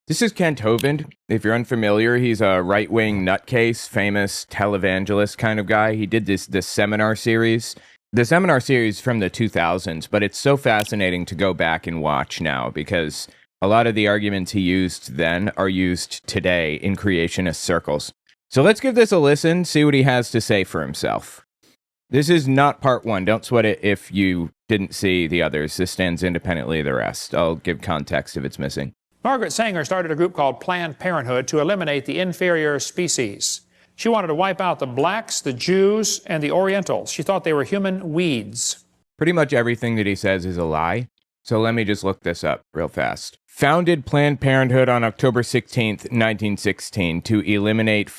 This is Kent Hovind. If you're unfamiliar, he's a right-wing nutcase, famous televangelist kind of guy. He did this seminar series. The seminar series from the 2000s, but it's so fascinating to go back and watch now because a lot of the arguments he used then are used today in creationist circles. So let's give this a listen, see what he has to say for himself. This is not part one. Don't sweat it if you didn't see the others. This stands independently of the rest. I'll give context if it's missing. Margaret Sanger started a group called Planned Parenthood to eliminate the inferior species. She wanted to wipe out the blacks, the Jews, and the Orientals. She thought they were human weeds. Pretty much everything that he says is a lie. So let me just look this up real fast. Founded Planned Parenthood on October 16th, 1916 to eliminate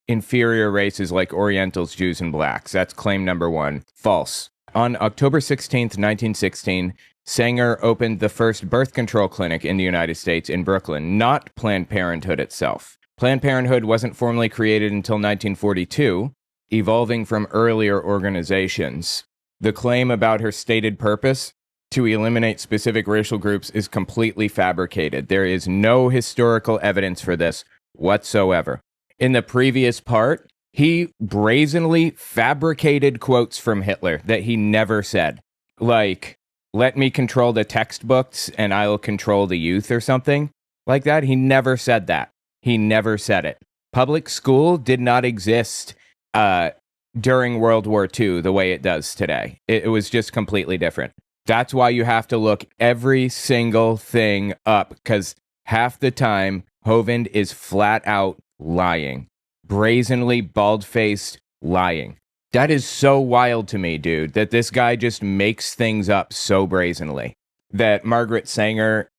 inferior races like Orientals, Jews, and blacks. That's claim number one. False. On October 16th, 1916, Sanger opened the first birth control clinic in the United States in Brooklyn, not Planned Parenthood itself. Planned Parenthood wasn't formally created until 1942, evolving from earlier organizations. The claim about her stated purpose to eliminate specific racial groups is completely fabricated. There is no historical evidence for this whatsoever. In the previous part, he brazenly fabricated quotes from Hitler that he never said. Like, let me control the textbooks and I'll control the youth or something like that. He never said that. He never said it. Public school did not exist during World War II the way it does today. It was just completely different. That's why you have to look every single thing up, because half the time Hovind is flat out lying. Brazenly, bald-faced lying. That is so wild to me, dude, that this guy just makes things up so brazenly. That Margaret Sanger,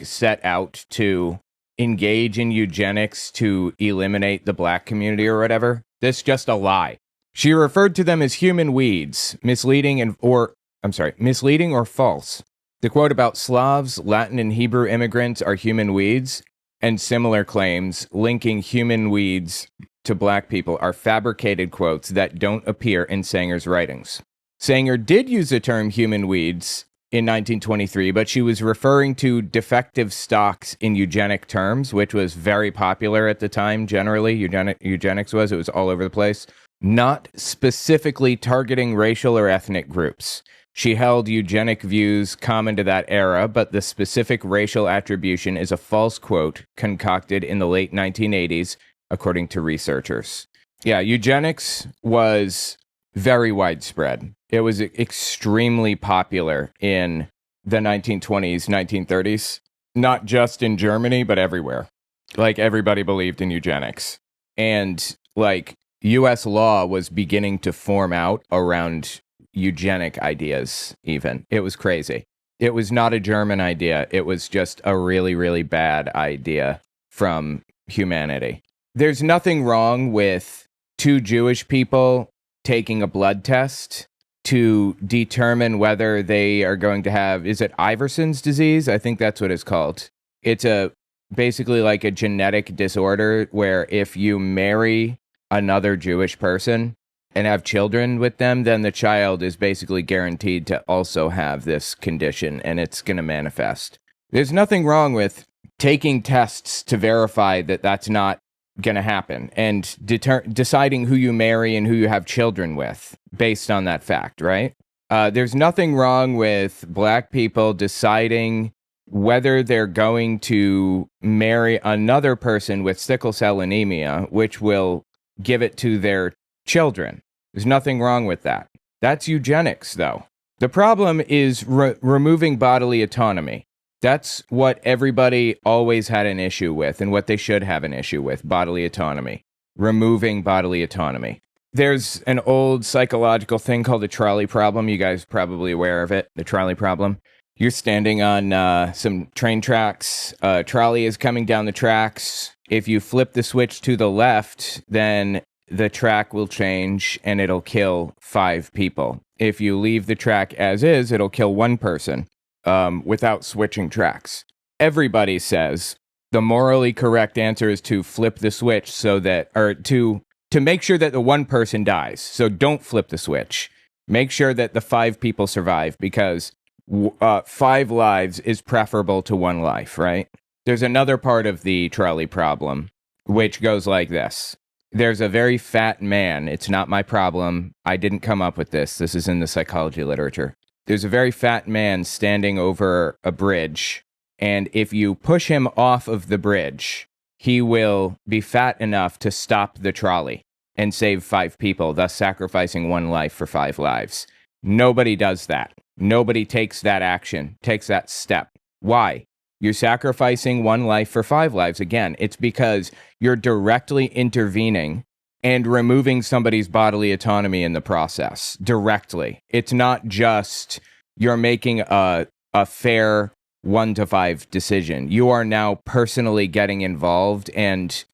set out to engage in eugenics to eliminate the black community or whatever. That's just a lie. She referred to them as human weeds, misleading or false. The quote about Slavs, Latin, and Hebrew immigrants are human weeds, and similar claims linking human weeds to black people are fabricated quotes that don't appear in Sanger's writings. Sanger did use the term human weeds in 1923, but she was referring to defective stocks in eugenic terms, which was very popular at the time. Generally, eugenics was. It was all over the place. Not specifically targeting racial or ethnic groups. She held eugenic views common to that era, but the specific racial attribution is a false quote concocted in the late 1980s, according to researchers. Yeah, eugenics was very widespread. It was extremely popular in the 1920s, 1930s, not just in Germany, but everywhere. Everybody believed in eugenics. And U.S. law was beginning to form out around eugenic ideas even. It was crazy. It was not a German idea. It was just a really, really bad idea from humanity. There's nothing wrong with two Jewish people taking a blood test to determine whether they are going to have, is it Iverson's disease? I think that's what it's called. It's basically like a genetic disorder where if you marry another Jewish person and have children with them, then the child is basically guaranteed to also have this condition, and it's going to manifest. There's nothing wrong with taking tests to verify that that's not going to happen, and deciding who you marry and who you have children with based on that fact, right? There's nothing wrong with black people deciding whether they're going to marry another person with sickle cell anemia, which will give it to their children. There's nothing wrong with that. That's eugenics, though. The problem is removing bodily autonomy. That's what everybody always had an issue with, and what they should have an issue with, bodily autonomy. Removing bodily autonomy. There's an old psychological thing called the trolley problem. You guys are probably aware of it, the trolley problem. You're standing on some train tracks. A trolley is coming down the tracks. If you flip the switch to the left, then the track will change and it'll kill 5 people. If you leave the track as is, it'll kill 1 person without switching tracks. Everybody says the morally correct answer is to flip the switch to make sure that the 1 person dies. So don't flip the switch. Make sure that the 5 people survive, because 5 lives is preferable to 1 life, right? There's another part of the trolley problem, which goes like this. There's a very fat man. It's not my problem. I didn't come up with this. This is in the psychology literature. There's a very fat man standing over a bridge, and if you push him off of the bridge, he will be fat enough to stop the trolley and save 5 people, thus sacrificing 1 life for 5 lives. Nobody does that. Nobody takes that action, takes that step. Why? You're sacrificing 1 life for 5 lives. Again, it's because you're directly intervening and removing somebody's bodily autonomy in the process. Directly. It's not just you're making a fair 1 to 5 decision. You are now personally getting involved and,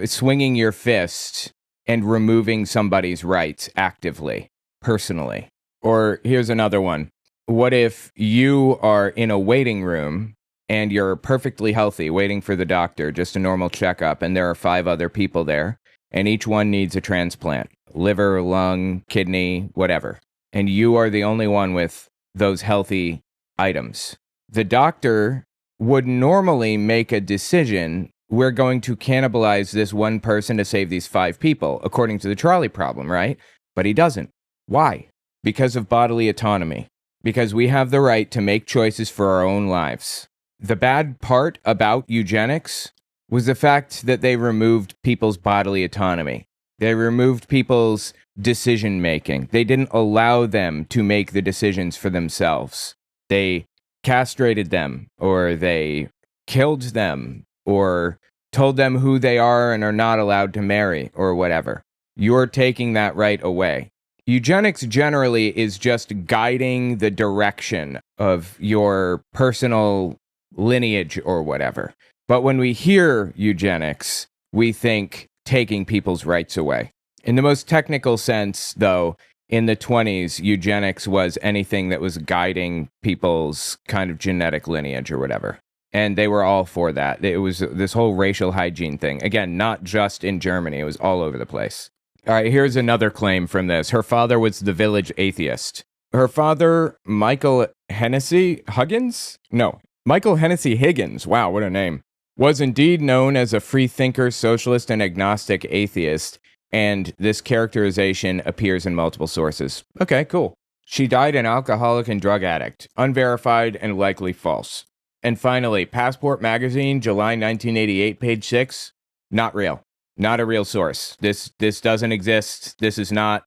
swinging your fist and removing somebody's rights actively, personally. Or here's another one. What if you are in a waiting room and you're perfectly healthy, waiting for the doctor, just a normal checkup, and there are 5 other people there, and each one needs a transplant, liver, lung, kidney, whatever, and you are the only one with those healthy items. The doctor would normally make a decision, we're going to cannibalize this 1 person to save these 5 people, according to the trolley problem, right? But he doesn't. Why? Because of bodily autonomy. Because we have the right to make choices for our own lives. The bad part about eugenics was the fact that they removed people's bodily autonomy. They removed people's decision making. They didn't allow them to make the decisions for themselves. They castrated them, or they killed them, or told them who they are and are not allowed to marry, or whatever. You're taking that right away. Eugenics generally is just guiding the direction of your personal lineage or whatever. But when we hear eugenics, we think taking people's rights away. In the most technical sense, though, in the 1920s, eugenics was anything that was guiding people's kind of genetic lineage or whatever. And they were all for that. It was this whole racial hygiene thing. Again, not just in Germany. It was all over the place. All right, here's another claim from this. Her father was the village atheist. Her father, Michael Hennessy Higgins? No, Michael Hennessy Higgins. Wow, what a name. Was indeed known as a free thinker, socialist, and agnostic atheist, and this characterization appears in multiple sources. Okay, cool. She died an alcoholic and drug addict. Unverified and likely false. And finally, Passport Magazine, July 1988, page 6. Not real. Not a real source. This doesn't exist. This is a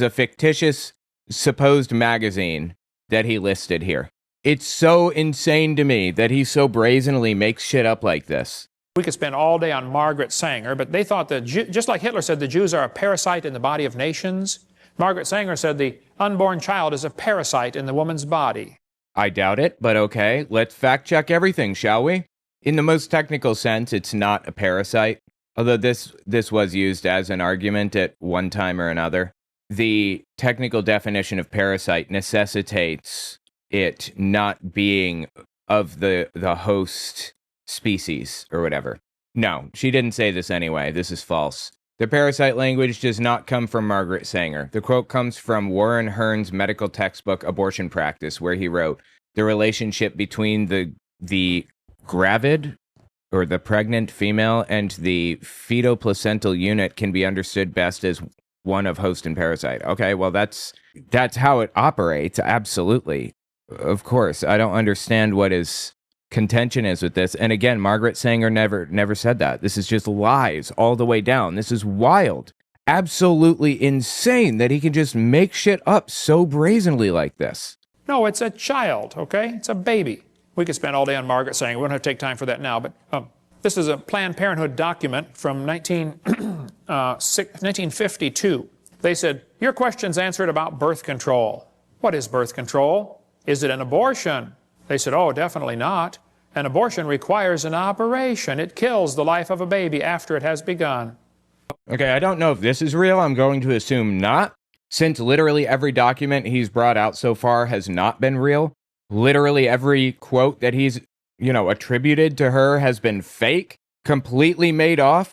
fictitious supposed magazine that he listed here. It's so insane to me that he so brazenly makes shit up like this. We could spend all day on Margaret Sanger, but they thought that, just like Hitler said, the Jews are a parasite in the body of nations, Margaret Sanger said the unborn child is a parasite in the woman's body. I doubt it, but okay, let's fact check everything, shall we? In the most technical sense, it's not a parasite. Although this was used as an argument at one time or another. The technical definition of parasite necessitates it not being of the host species or whatever. No, she didn't say this anyway. This is false. The parasite language does not come from Margaret Sanger. The quote comes from Warren Hearn's medical textbook, Abortion Practice, where he wrote, the relationship between the gravid, or the pregnant female, and the fetoplacental unit can be understood best as one of host and parasite. Okay, well, that's how it operates, absolutely. Of course, I don't understand what his contention is with this. And again, Margaret Sanger never said that. This is just lies all the way down. This is wild. Absolutely insane that he can just make shit up so brazenly like this. No, it's a child, okay? It's a baby. We could spend all day on Margaret Sanger. We don't have to take time for that now, but this is a Planned Parenthood document from 1952. They said, your question's answered about birth control. What is birth control? Is it an abortion? They said, oh, definitely not. An abortion requires an operation. It kills the life of a baby after it has begun. Okay, I don't know if this is real. I'm going to assume not, since literally every document he's brought out so far has not been real. Literally every quote that he's, attributed to her has been fake, completely made up,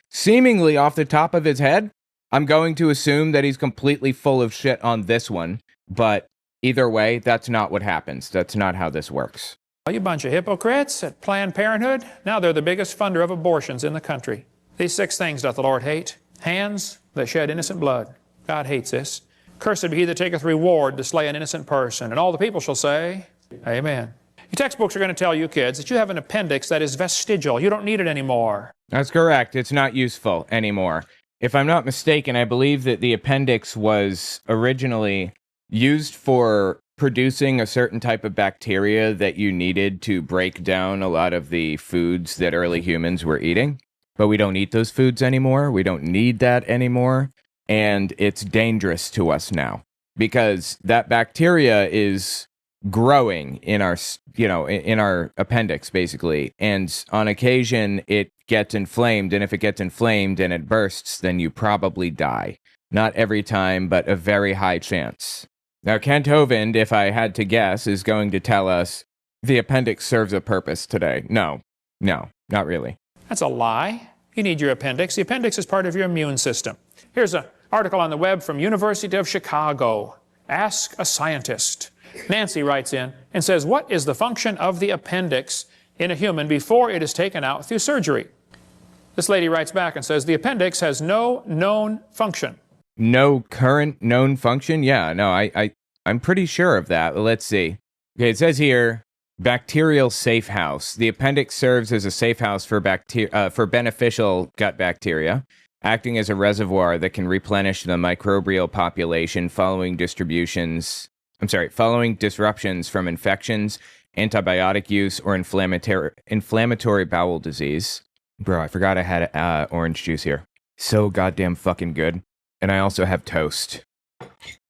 seemingly off the top of his head. I'm going to assume that he's completely full of shit on this one, but either way, that's not what happens. That's not how this works. You bunch of hypocrites at Planned Parenthood. Now they're the biggest funder of abortions in the country. These 6 things doth the Lord hate. Hands that shed innocent blood. God hates this. Cursed be he that taketh reward to slay an innocent person. And all the people shall say, Amen. Your textbooks are going to tell you kids that you have an appendix that is vestigial. You don't need it anymore. That's correct. It's not useful anymore. If I'm not mistaken, I believe that the appendix was originally used for producing a certain type of bacteria that you needed to break down a lot of the foods that early humans were eating. But we don't eat those foods anymore. We don't need that anymore. And it's dangerous to us now because that bacteria is growing in our, in our appendix, basically. And on occasion, it gets inflamed. And if it gets inflamed and it bursts, then you probably die. Not every time, but a very high chance. Now, Kent Hovind, if I had to guess, is going to tell us the appendix serves a purpose today. No, not really. That's a lie. You need your appendix. The appendix is part of your immune system. Here's an article on the web from University of Chicago. Ask a scientist. Nancy writes in and says, what is the function of the appendix in a human before it is taken out through surgery? This lady writes back and says, the appendix has no known function. No current known function? Yeah, no, I'm pretty sure of that. Let's see. Okay, it says here, bacterial safe house. The appendix serves as a safe house for beneficial gut bacteria, acting as a reservoir that can replenish the microbial population following disruptions from infections, antibiotic use, or inflammatory bowel disease. Bro, I forgot I had orange juice here. So goddamn fucking good. And I also have toast.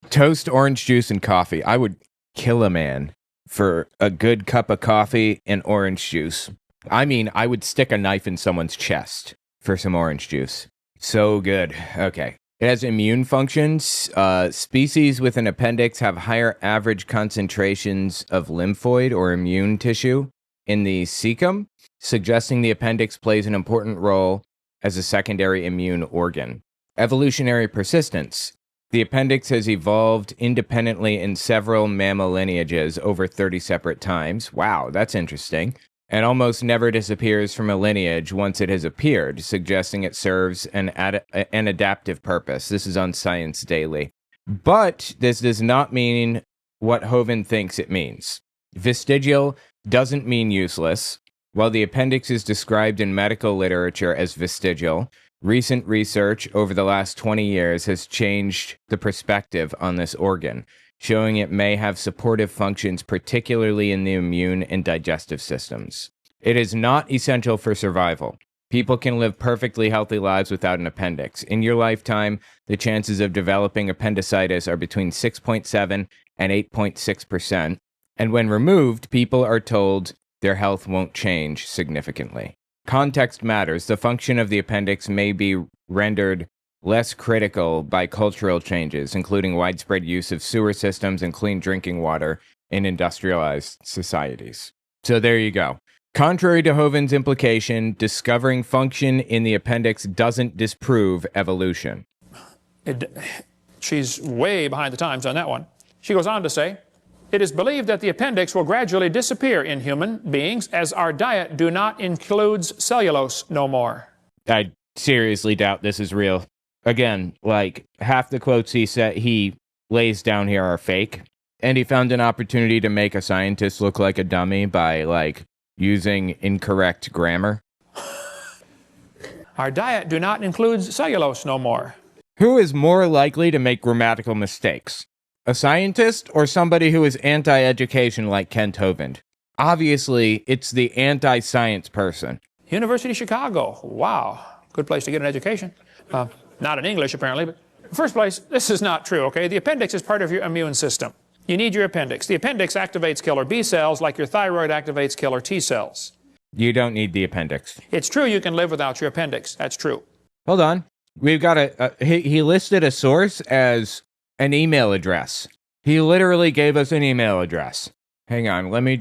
Toast, orange juice, and coffee. I would kill a man for a good cup of coffee and orange juice. I mean, I would stick a knife in someone's chest for some orange juice. So good. Okay. It has immune functions. Species with an appendix have higher average concentrations of lymphoid or immune tissue in the cecum, suggesting the appendix plays an important role as a secondary immune organ. Evolutionary persistence. The appendix has evolved independently in several mammal lineages over 30 separate times. Wow, that's interesting. And almost never disappears from a lineage once it has appeared, suggesting it serves an adaptive purpose. This is on Science Daily. But this does not mean what Hovind thinks it means. Vestigial doesn't mean useless. While the appendix is described in medical literature as vestigial, recent research over the last 20 years has changed the perspective on this organ, showing it may have supportive functions, particularly in the immune and digestive systems. It is not essential for survival. People can live perfectly healthy lives without an appendix. In your lifetime, the chances of developing appendicitis are between 6.7 and 8.6%, and when removed, people are told their health won't change significantly. Context matters. The function of the appendix may be rendered less critical by cultural changes, including widespread use of sewer systems and clean drinking water in industrialized societies. So there you go. Contrary to Hovind's implication, discovering function in the appendix doesn't disprove evolution. She's way behind the times on that one. She goes on to say, it is believed that the appendix will gradually disappear in human beings as our diet do not includes cellulose no more. I seriously doubt this is real. Again, like half the quotes he lays down here are fake. And he found an opportunity to make a scientist look like a dummy by using incorrect grammar. Our diet do not include cellulose no more. Who is more likely to make grammatical mistakes? A scientist or somebody who is anti-education like Kent Hovind? Obviously, it's the anti-science person. University of Chicago. Wow. Good place to get an education. Not in English, apparently, but first place, this is not true, okay? The appendix is part of your immune system. You need your appendix. The appendix activates killer B cells like your thyroid activates killer T cells. You don't need the appendix. It's true you can live without your appendix. That's true. Hold on. We've got he listed a source as an email address. He literally gave us an email address. Hang on, let me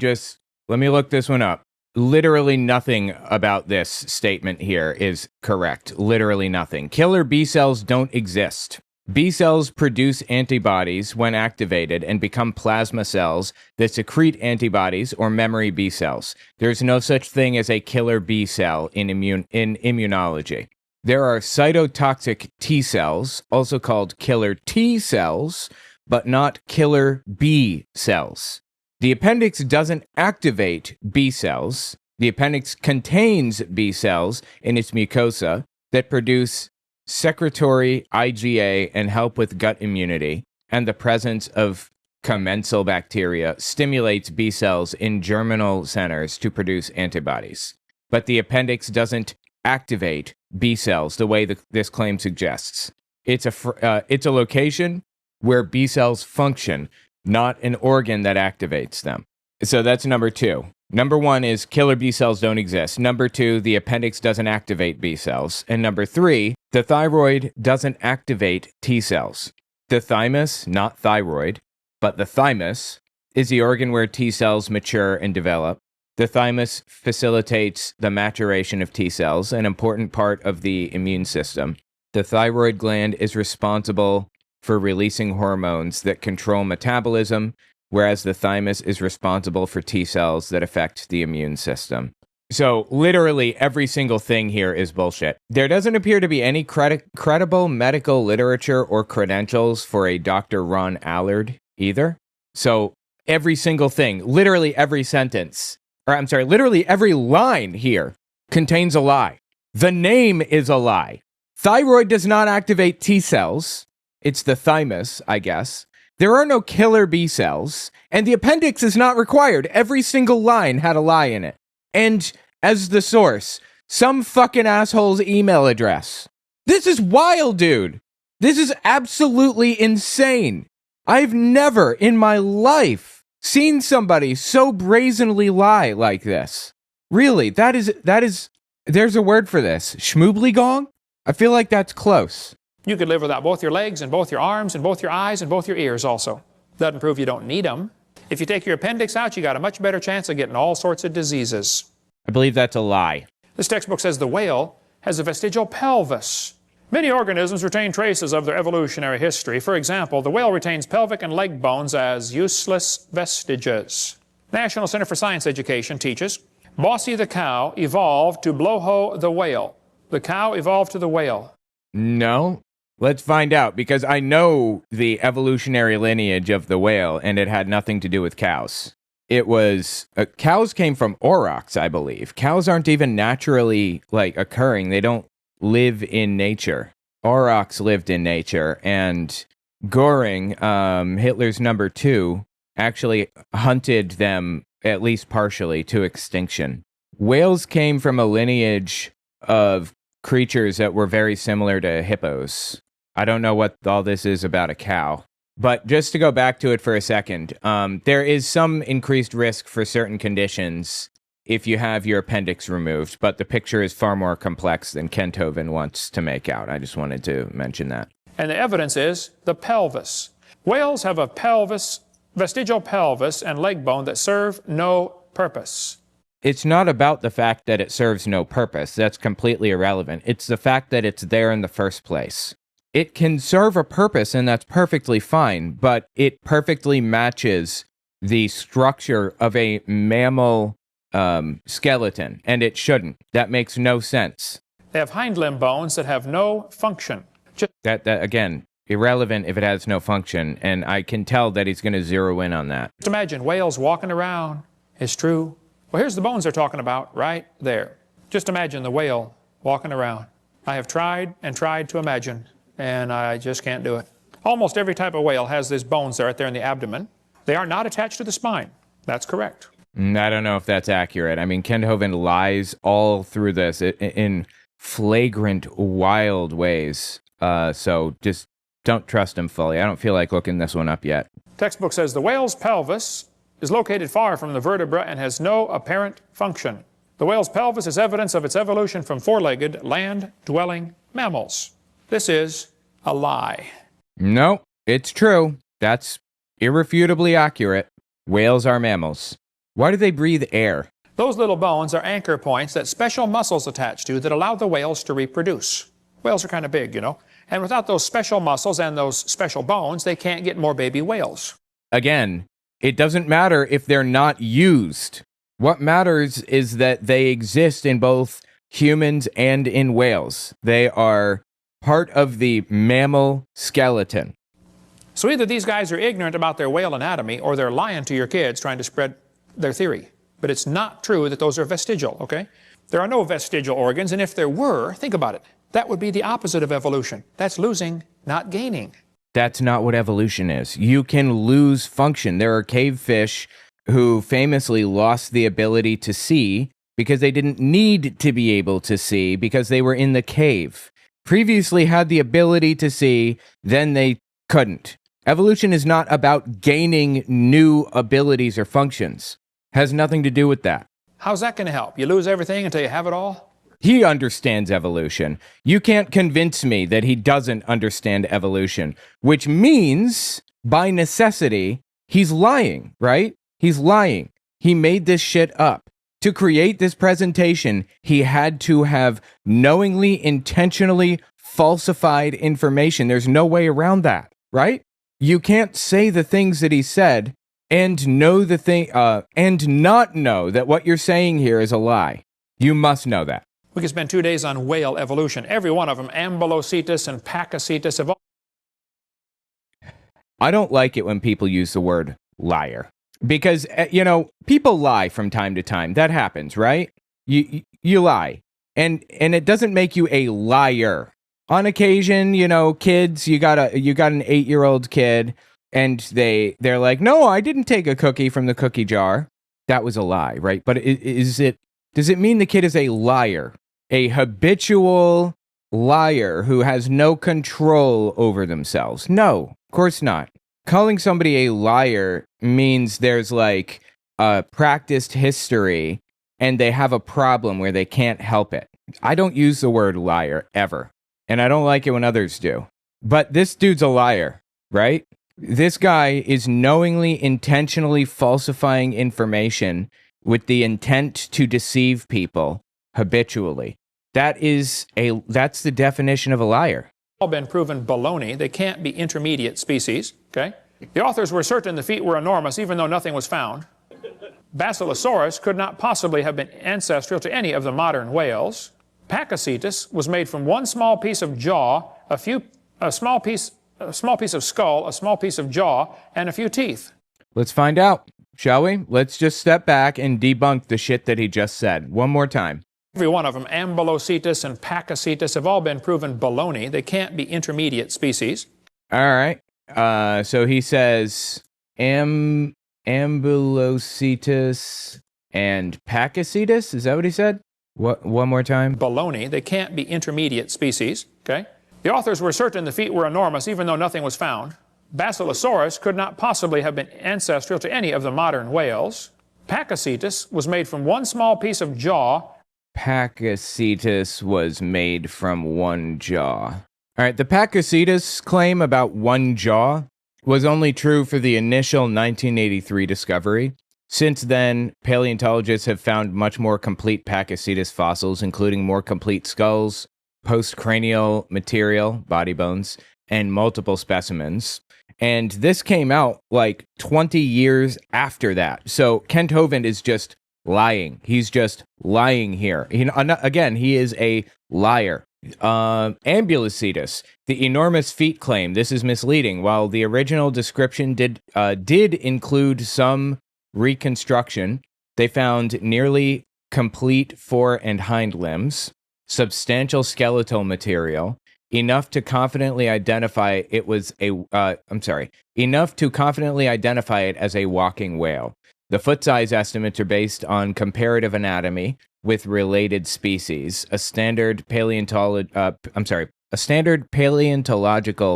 look this one up. Literally nothing about this statement here is correct. Literally nothing. Killer B cells don't exist. B cells produce antibodies when activated and become plasma cells that secrete antibodies or memory B cells. There's no such thing as a killer B cell in immunology. There are cytotoxic T cells, also called killer T cells, but not killer B cells. The appendix doesn't activate B cells. The appendix contains B cells in its mucosa that produce secretory IgA and help with gut immunity, and the presence of commensal bacteria stimulates B cells in germinal centers to produce antibodies. But the appendix doesn't activate B cells the way this claim suggests. It's a location where B cells function, not an organ that activates them. So that's number 2. Number 1 is killer B cells don't exist. Number 2, the appendix doesn't activate B cells. And number 3, the thyroid doesn't activate T cells. The thymus, not thyroid, but the thymus, is the organ where T cells mature and develop. The thymus facilitates the maturation of T cells, an important part of the immune system. The thyroid gland is responsible for releasing hormones that control metabolism, whereas the thymus is responsible for T cells that affect the immune system. So literally every single thing here is bullshit. There doesn't appear to be any credible medical literature or credentials for a Dr. Ron Allard either. So every single thing, literally every sentence, literally every line here contains a lie. The name is a lie. Thyroid does not activate T cells. It's the thymus, I guess. There are no killer B cells, and the appendix is not required. Every single line had a lie in it. And as the source, some fucking asshole's email address. This is wild, dude. This is absolutely insane. I've never in my life seen somebody so brazenly lie like this. Really, that is, there's a word for this. Schmoobligong? I feel like that's close. You could live without both your legs and both your arms and both your eyes and both your ears also. Doesn't prove you don't need them. If you take your appendix out, you got a much better chance of getting all sorts of diseases. I believe that's a lie. This textbook says the whale has a vestigial pelvis. Many organisms retain traces of their evolutionary history. For example, the whale retains pelvic and leg bones as useless vestiges. National Center for Science Education teaches, Bossy the cow evolved to blowho the whale. The cow evolved to the whale. No. Let's find out, because I know the evolutionary lineage of the whale, and it had nothing to do with cows. It was, cows came from aurochs, I believe. Cows aren't even naturally, occurring. They don't live in nature. Aurochs lived in nature, and Göring, Hitler's number 2, actually hunted them, at least partially, to extinction. Whales came from a lineage of creatures that were very similar to hippos. I don't know what all this is about a cow. But just to go back to it for a second, there is some increased risk for certain conditions if you have your appendix removed, but the picture is far more complex than Kent Hovind wants to make out. I just wanted to mention that. And the evidence is the pelvis. Whales have a vestigial pelvis and leg bone that serve no purpose. It's not about the fact that it serves no purpose. That's completely irrelevant. It's the fact that it's there in the first place. It can serve a purpose, and that's perfectly fine, but it perfectly matches the structure of a mammal skeleton, and it shouldn't. That makes no sense. They have hind limb bones that have no function. That again, irrelevant if it has no function, and I can tell that he's going to zero in on that. Just imagine whales walking around. It's true. Well, here's the bones they're talking about right there. Just imagine the whale walking around. I have tried and tried to imagine, and I just can't do it. Almost every type of whale has these bones right there in the abdomen. They are not attached to the spine. That's correct. I don't know if that's accurate. I mean, Kent Hovind lies all through this in flagrant, wild ways. So just don't trust him fully. I don't feel like looking this one up yet. Textbook says the whale's pelvis is located far from the vertebra and has no apparent function. The whale's pelvis is evidence of its evolution from four-legged, land-dwelling mammals. This is a lie. No, it's true. That's irrefutably accurate. Whales are mammals. Why do they breathe air? Those little bones are anchor points that special muscles attach to that allow the whales to reproduce. Whales are kind of big, you know, And without those special muscles and those special bones, they can't get more baby whales. Again, it doesn't matter if they're not used. What matters is that they exist in both humans and in whales. They are part of the mammal skeleton. So either these guys are ignorant about their whale anatomy or they're lying to your kids trying to spread their theory. But it's not true that those are vestigial, okay? There are no vestigial organs, and if there were, think about it, that would be the opposite of evolution. That's losing, not gaining. That's not what evolution is. You can lose function. There are cave fish who famously lost the ability to see because they didn't need to be able to see because they were in the cave. Previously had the ability to see, then they couldn't. Evolution is not about gaining new abilities or functions. Has nothing to do with that. How's that going to help? You lose everything until you have it all? He understands evolution. You can't convince me that he doesn't understand evolution, which means, by necessity, he's lying, right? He's lying. He made this shit up. To create this presentation, he had to have knowingly, intentionally falsified information. There's no way around that, right? You can't say the things that he said and know the thing, and not know that what you're saying here is a lie. You must know that. We could spend 2 days on whale evolution. Every one of them, Ambulocetus and Pakicetus, have all... I don't like it when people use the word liar. Because, people lie from time to time. That happens, right? You lie. And it doesn't make you a liar. On occasion, kids, you got an 8-year-old kid, and they're like, no, I didn't take a cookie from the cookie jar. That was a lie, right? But does it mean the kid is a liar? A habitual liar who has no control over themselves? No, of course not. Calling somebody a liar means there's like a practiced history and they have a problem where they can't help it. I don't use the word liar ever, and I don't like it when others do. But this dude's a liar, right? This guy is knowingly, intentionally falsifying information with the intent to deceive people habitually. That's the definition of a liar. All been proven baloney. They can't be intermediate species, okay? The authors were certain the feet were enormous even though nothing was found. Basilosaurus could not possibly have been ancestral to any of the modern whales. Pakicetus was made from one small piece of jaw, a small piece of skull, a small piece of jaw, and a few teeth. Let's find out, shall we? Let's just step back and debunk the shit that he just said. One more time. Every one of them, Ambulocetus and Pakicetus, have all been proven baloney. They can't be intermediate species. All right. So he says Ambulocetus and Pakicetus. Is that what he said? What? One more time. Baloney. They can't be intermediate species. Okay. The authors were certain the feet were enormous, even though nothing was found. Basilosaurus could not possibly have been ancestral to any of the modern whales. Pakicetus was made from one small piece of jaw. Pakicetus was made from one jaw. All right, the Pakicetus claim about one jaw was only true for the initial 1983 discovery. Since then, paleontologists have found much more complete Pakicetus fossils, including more complete skulls, postcranial material, body bones, and multiple specimens. And this came out like 20 years after that. So Kent Hovind is just lying. He's just lying here. Again, he is a liar. Ambulocetus, the enormous feet claim. This is misleading. While the original description did include some reconstruction, they found nearly complete fore and hind limbs, substantial skeletal material, enough to confidently identify it as a walking whale. The foot size estimates are based on comparative anatomy with related species, a standard paleontological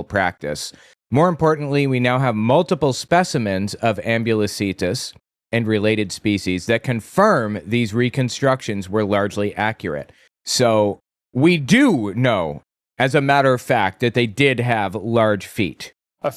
practice. More importantly, we now have multiple specimens of Ambulocetus and related species that confirm these reconstructions were largely accurate. So we do know, as a matter of fact, that they did have large feet. A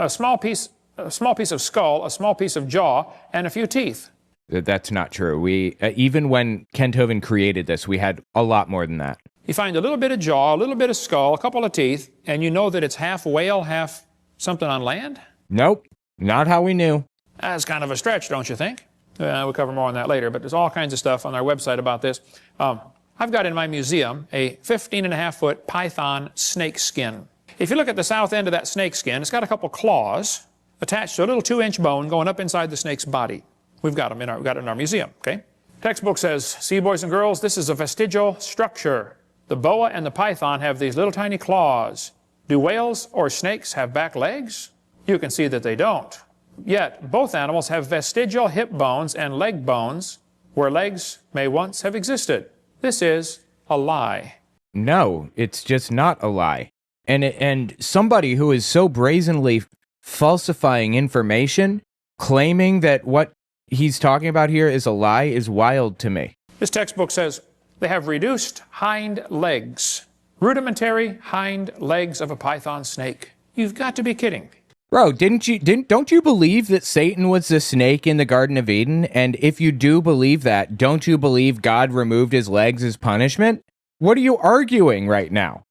small piece of skull, a small piece of jaw, and a few teeth. That's not true. We even when Kent Hovind created this, we had a lot more than that. You find a little bit of jaw, a little bit of skull, a couple of teeth, and you know that it's half whale, half something on land? Nope, not how we knew. That's kind of a stretch, don't you think? We'll cover more on that later, but there's all kinds of stuff on our website about this. I've got in my museum a 15.5-foot python snake skin. If you look at the south end of that snake skin, it's got a couple claws attached to a little 2-inch bone going up inside the snake's body. We've got them in our museum, okay? Textbook says, see, boys and girls, this is a vestigial structure. The boa and the python have these little tiny claws. Do whales or snakes have back legs? You can see that they don't. Yet, both animals have vestigial hip bones and leg bones where legs may once have existed. This is a lie. No, it's just not a lie. And somebody who is so brazenly falsifying information, claiming that what he's talking about here is a lie, is wild to me. This textbook says they have reduced hind legs, rudimentary hind legs of a python snake. You've got to be kidding. Bro, don't you believe that Satan was the snake in the Garden of Eden? And if you do believe that, don't you believe God removed his legs as punishment? What are you arguing right now?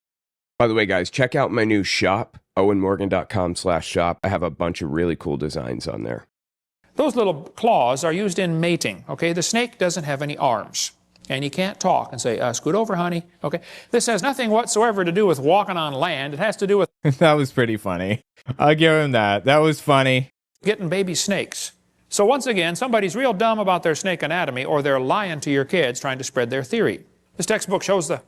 By the way, guys, check out my new shop, owenmorgan.com/shop. I have a bunch of really cool designs on there. Those little claws are used in mating, okay? The snake doesn't have any arms, and you can't talk and say, scoot over, honey, okay? This has nothing whatsoever to do with walking on land. It has to do with That was pretty funny. I'll give him that. That was funny. getting baby snakes. So once again, somebody's real dumb about their snake anatomy, or they're lying to your kids trying to spread their theory. This textbook shows the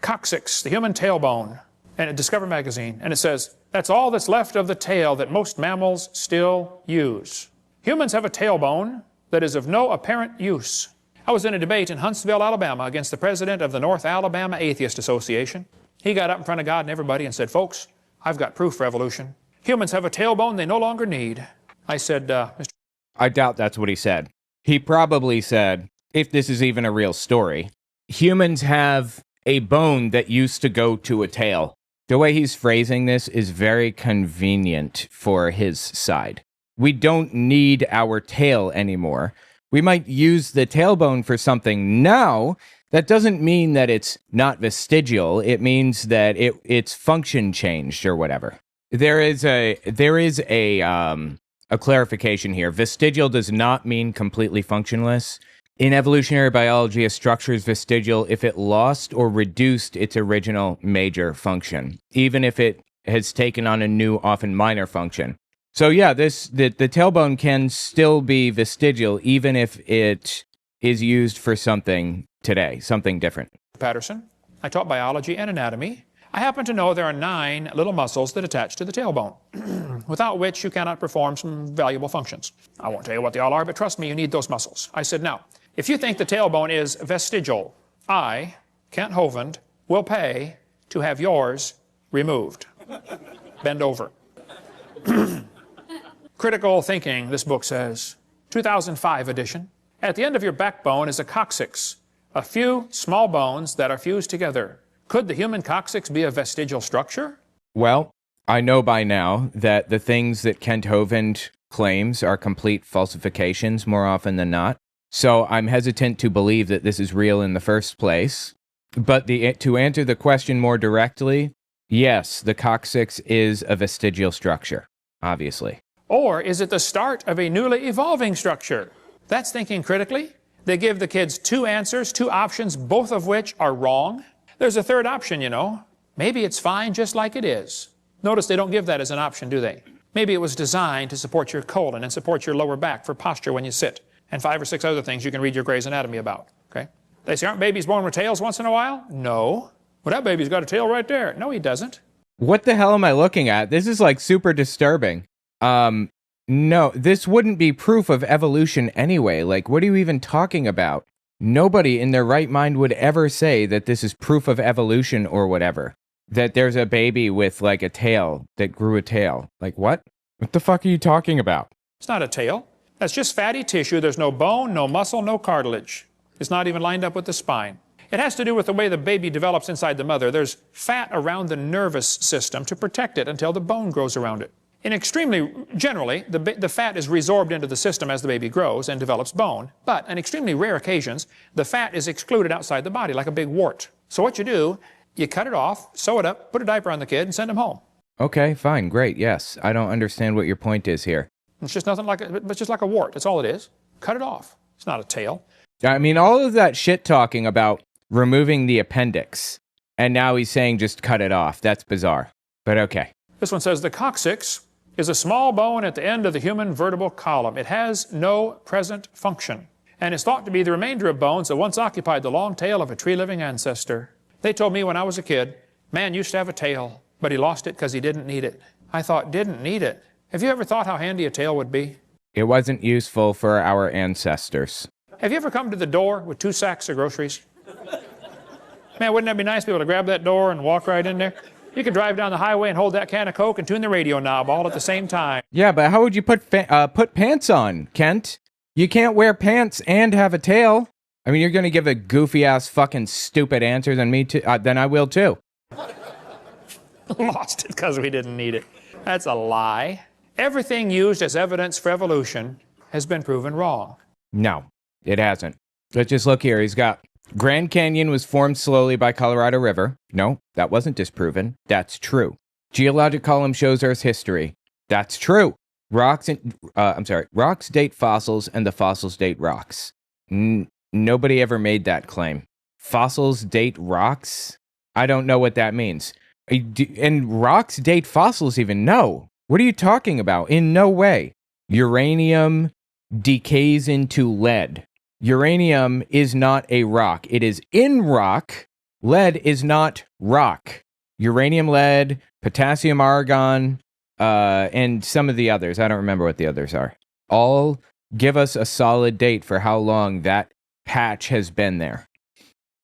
coccyx, the human tailbone, and at Discover magazine, and it says, that's all that's left of the tail that most mammals still use. Humans have a tailbone that is of no apparent use. I was in a debate in Huntsville, Alabama, against the president of the North Alabama Atheist Association. He got up in front of God and everybody and said, folks, I've got proof for evolution. Humans have a tailbone they no longer need. I said, Mr. I doubt that's what he said. He probably said, if this is even a real story, humans have a bone that used to go to a tail. The way he's phrasing this is very convenient for his side. We don't need our tail anymore. We might use the tailbone for something now. That doesn't mean that it's not vestigial. It means that its function changed or whatever. There is a clarification here. Vestigial does not mean completely functionless. In evolutionary biology, a structure is vestigial if it lost or reduced its original major function, even if it has taken on a new, often minor function. So yeah, the tailbone can still be vestigial, even if it is used for something today, something different. Patterson. I taught biology and anatomy. I happen to know there are 9 little muscles that attach to the tailbone, without which you cannot perform some valuable functions. I won't tell you what they all are, but trust me, you need those muscles. I said, now, if you think the tailbone is vestigial, I, Kent Hovind, will pay to have yours removed. Bend over. Critical Thinking, this book says, 2005 edition. At the end of your backbone is a coccyx, a few small bones that are fused together. Could the human coccyx be a vestigial structure? Well, I know by now that the things that Kent Hovind claims are complete falsifications more often than not. So I'm hesitant to believe that this is real in the first place. But to answer the question more directly, yes, the coccyx is a vestigial structure, obviously. Or is it the start of a newly evolving structure? That's thinking critically. They give the kids 2 answers, 2 options, both of which are wrong. There's a third option, you know. Maybe it's fine just like it is. Notice they don't give that as an option, do they? Maybe it was designed to support your colon and support your lower back for posture when you sit, and 5 or 6 other things you can read your Gray's Anatomy about, okay? They say, aren't babies born with tails once in a while? No. Well, that baby's got a tail right there. No, he doesn't. What the hell am I looking at? This is like super disturbing. No, this wouldn't be proof of evolution anyway. Like, what are you even talking about? Nobody in their right mind would ever say that this is proof of evolution or whatever. That there's a baby with like a tail that grew a tail. Like, what? What the fuck are you talking about? It's not a tail. That's just fatty tissue. There's no bone, no muscle, no cartilage. It's not even lined up with the spine. It has to do with the way the baby develops inside the mother. There's fat around the nervous system to protect it until the bone grows around it. Generally, the fat is resorbed into the system as the baby grows and develops bone. But on extremely rare occasions, the fat is excluded outside the body like a big wart. So what you do, you cut it off, sew it up, put a diaper on the kid, and send him home. Okay, fine, great, yes. I don't understand what your point is here. It's just nothing like it's just like a wart. That's all it is. Cut it off. It's not a tail. I mean, all of that shit talking about removing the appendix, and now he's saying just cut it off. That's bizarre, but okay. This one says the coccyx is a small bone at the end of the human vertebral column. It has no present function, and is thought to be the remainder of bones that once occupied the long tail of a tree-living ancestor. They told me when I was a kid, man used to have a tail, but he lost it because he didn't need it. I thought, didn't need it. Have you ever thought how handy a tail would be? It wasn't useful for our ancestors. Have you ever come to the door with 2 sacks of groceries? Man, wouldn't that be nice to be able to grab that door and walk right in there? You could drive down the highway and hold that can of Coke and tune the radio knob all at the same time. Yeah, but how would you put pants on, Kent? You can't wear pants and have a tail. I mean, you're going to give a goofy-ass fucking stupid answer than me too. Then I will too. Lost it because we didn't need it. That's a lie. Everything used as evidence for evolution has been proven wrong. No, it hasn't. Let's just look here. He's got Grand Canyon was formed slowly by Colorado River. No, that wasn't disproven. That's true. Geologic column shows Earth's history. That's true. Rocks date fossils and the fossils date rocks. Nobody ever made that claim. Fossils date rocks? I don't know what that means. And rocks date fossils even? No. What are you talking about? In no way. Uranium decays into lead. Uranium is not a rock. It is in rock. Lead is not rock. Uranium, lead, potassium, argon, and some of the others. I don't remember what the others are. All give us a solid date for how long that patch has been there.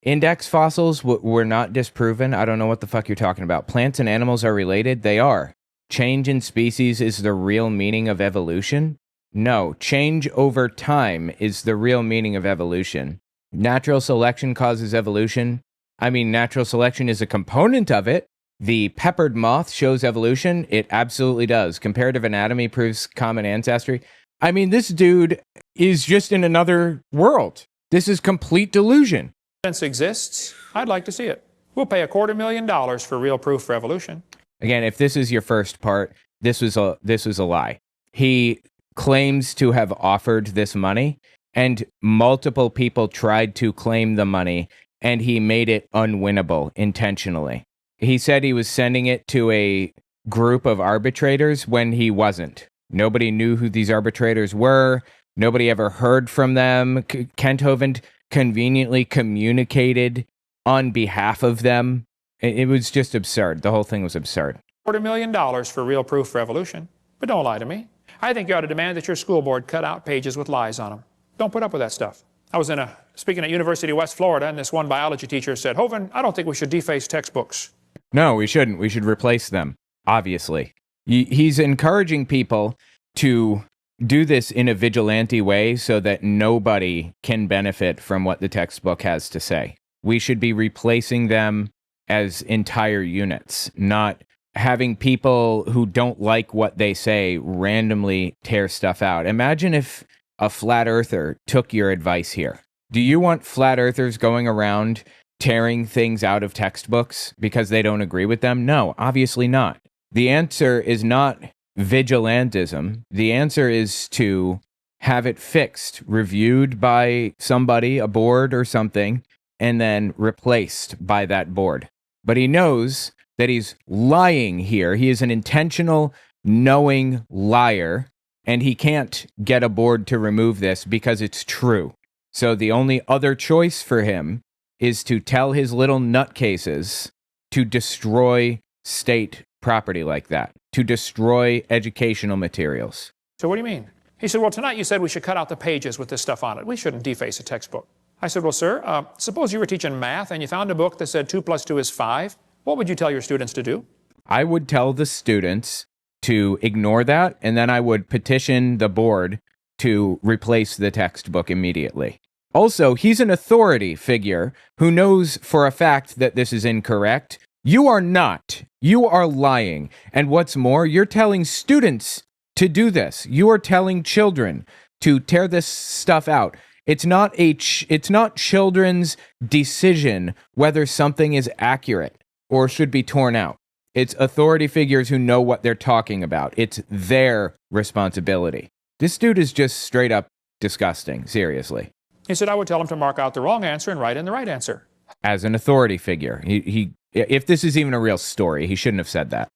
Index fossils were not disproven. I don't know what the fuck you're talking about. Plants and animals are related. They are. Change in species is the real meaning of evolution. No, change over time is the real meaning of evolution. Natural selection causes evolution. I mean, natural selection is a component of it. The peppered moth shows evolution. It absolutely does. Comparative anatomy proves common ancestry. I mean, this dude is just in another world. This is complete delusion. Evidence exists. I'd like to see it. We'll pay $250,000 for real proof for evolution. Again, if this is your first part, this was a lie. He claims to have offered this money, and multiple people tried to claim the money, and he made it unwinnable intentionally. He said he was sending it to a group of arbitrators when he wasn't. Nobody knew who these arbitrators were. Nobody ever heard from them. Kent Hovind conveniently communicated on behalf of them. It was just absurd. The whole thing was absurd. $250,000 for real proof for evolution. But don't lie to me. I think you ought to demand that your school board cut out pages with lies on them. Don't put up with that stuff. I was speaking at University of West Florida, and this one biology teacher said, Hovind, I don't think we should deface textbooks. No, we shouldn't. We should replace them, obviously. He's encouraging people to do this in a vigilante way so that nobody can benefit from what the textbook has to say. We should be replacing them as entire units, not having people who don't like what they say randomly tear stuff out. Imagine if a flat earther took your advice here. Do you want flat earthers going around tearing things out of textbooks because they don't agree with them? No, obviously not. The answer is not vigilantism. The answer is to have it fixed, reviewed by somebody, a board or something, and then replaced by that board. But he knows that he's lying here. He is an intentional, knowing liar, and he can't get a board to remove this because it's true. So the only other choice for him is to tell his little nutcases to destroy state property like that, to destroy educational materials. So what do you mean? He said, well, tonight you said we should cut out the pages with this stuff on it. We shouldn't deface a textbook. I said, well, sir, suppose you were teaching math and you found a book that said 2 + 2 is 5. What would you tell your students to do? I would tell the students to ignore that, and then I would petition the board to replace the textbook immediately. Also, he's an authority figure who knows for a fact that this is incorrect, You are not. You are lying. And what's more, you're telling students to do this. You are telling children to tear this stuff out. It's not it's not children's decision whether something is accurate or should be torn out. It's authority figures who know what they're talking about. It's their responsibility. This dude is just straight up disgusting, seriously. He said, I would tell him to mark out the wrong answer and write in the right answer. As an authority figure, he if this is even a real story, he shouldn't have said that.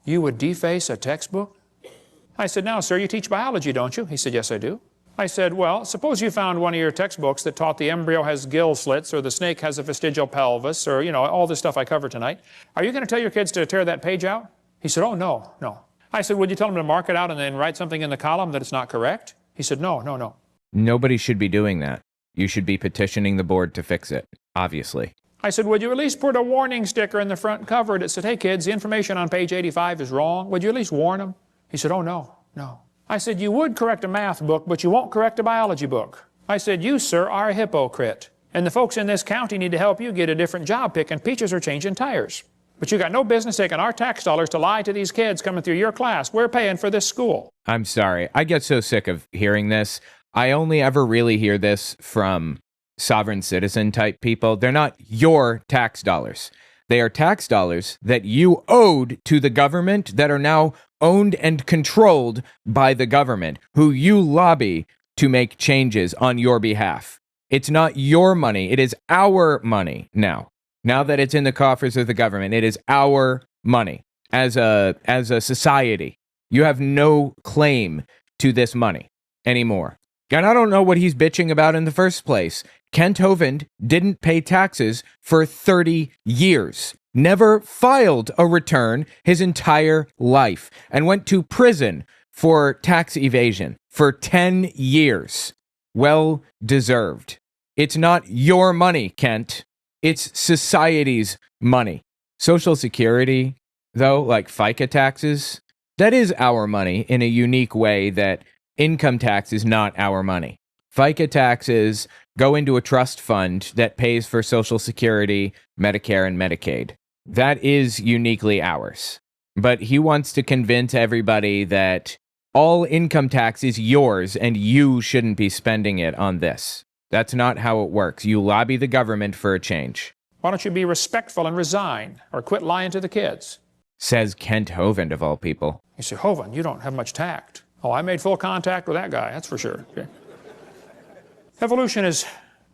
You would deface a textbook? I said, now, sir, you teach biology, don't you? He said, yes, I do. I said, well, suppose you found one of your textbooks that taught the embryo has gill slits or the snake has a vestigial pelvis or, all this stuff I covered tonight. Are you going to tell your kids to tear that page out? He said, oh, no. I said, would you tell them to mark it out and then write something in the column that it's not correct? He said, no. Nobody should be doing that. You should be petitioning the board to fix it, obviously. I said, would you at least put a warning sticker in the front cover that said, hey, kids, the information on page 85 is wrong. Would you at least warn them? He said, oh, no. I said, you would correct a math book, but you won't correct a biology book. I said, you, sir, are a hypocrite. And the folks in this county need to help you get a different job picking peaches or changing tires. But you got no business taking our tax dollars to lie to these kids coming through your class. We're paying for this school. I'm sorry. I get so sick of hearing this. I only ever really hear this from sovereign citizen type people. They're not your tax dollars. They are tax dollars that you owed to the government that are now owned and controlled by the government, who you lobby to make changes on your behalf. It's not your money. It is our money now. Now that it's in the coffers of the government, it is our money as a society. You have no claim to this money anymore. And I don't know what he's bitching about in the first place. Kent Hovind didn't pay taxes for 30 years, never filed a return his entire life, and went to prison for tax evasion for 10 years. Well deserved. It's not your money, Kent. It's society's money. Social Security, though, like FICA taxes, that is our money in a unique way that income tax is not our money. FICA taxes go into a trust fund that pays for Social Security, Medicare, and Medicaid. That is uniquely ours. But he wants to convince everybody that all income tax is yours and you shouldn't be spending it on this. That's not how it works. You lobby the government for a change. Why don't you be respectful and resign or quit lying to the kids? Says Kent Hovind, of all people. You say, Hovind, you don't have much tact. Oh, I made full contact with that guy, that's for sure. Okay. Evolution is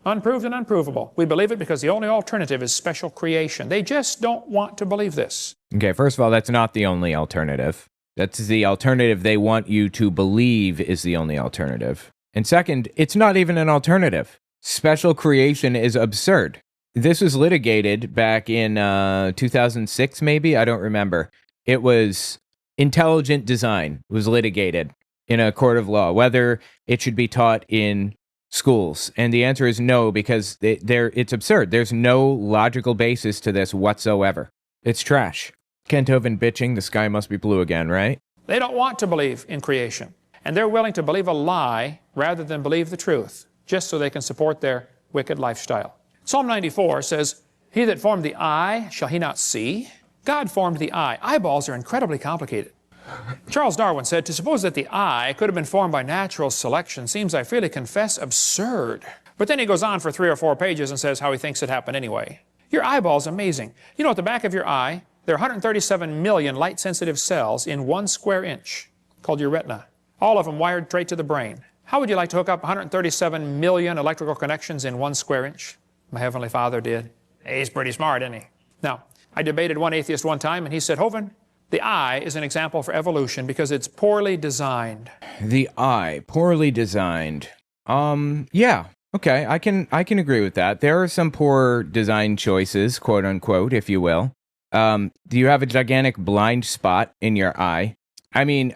unproved and unprovable. We believe it because the only alternative is special creation. They just don't want to believe this. Okay, first of all, that's not the only alternative. That's the alternative they want you to believe is the only alternative. And second, it's not even an alternative. Special creation is absurd. This was litigated back in 2006, maybe? I don't remember. It was intelligent design was litigated in a court of law, whether it should be taught in schools. And the answer is no, because it's absurd. There's no logical basis to this whatsoever. It's trash. Kent Hovind bitching, the sky must be blue again, right? They don't want to believe in creation. And they're willing to believe a lie rather than believe the truth, just so they can support their wicked lifestyle. Psalm 94 says, he that formed the eye, shall he not see? God formed the eye. Eyeballs are incredibly complicated. Charles Darwin said, to suppose that the eye could have been formed by natural selection seems, I freely confess, absurd. But then he goes on for 3 or 4 pages and says how he thinks it happened anyway. Your eyeball's amazing. You know, at the back of your eye, there are 137 million light-sensitive cells in 1 square inch, called your retina. All of them wired straight to the brain. How would you like to hook up 137 million electrical connections in 1 square inch? My Heavenly Father did. He's pretty smart, isn't he? Now, I debated one atheist one time, and he said, Hovind, the eye is an example for evolution because it's poorly designed. The eye, poorly designed. Yeah, okay, I can agree with that. There are some poor design choices, quote unquote, if you will. Do you have a gigantic blind spot in your eye? I mean,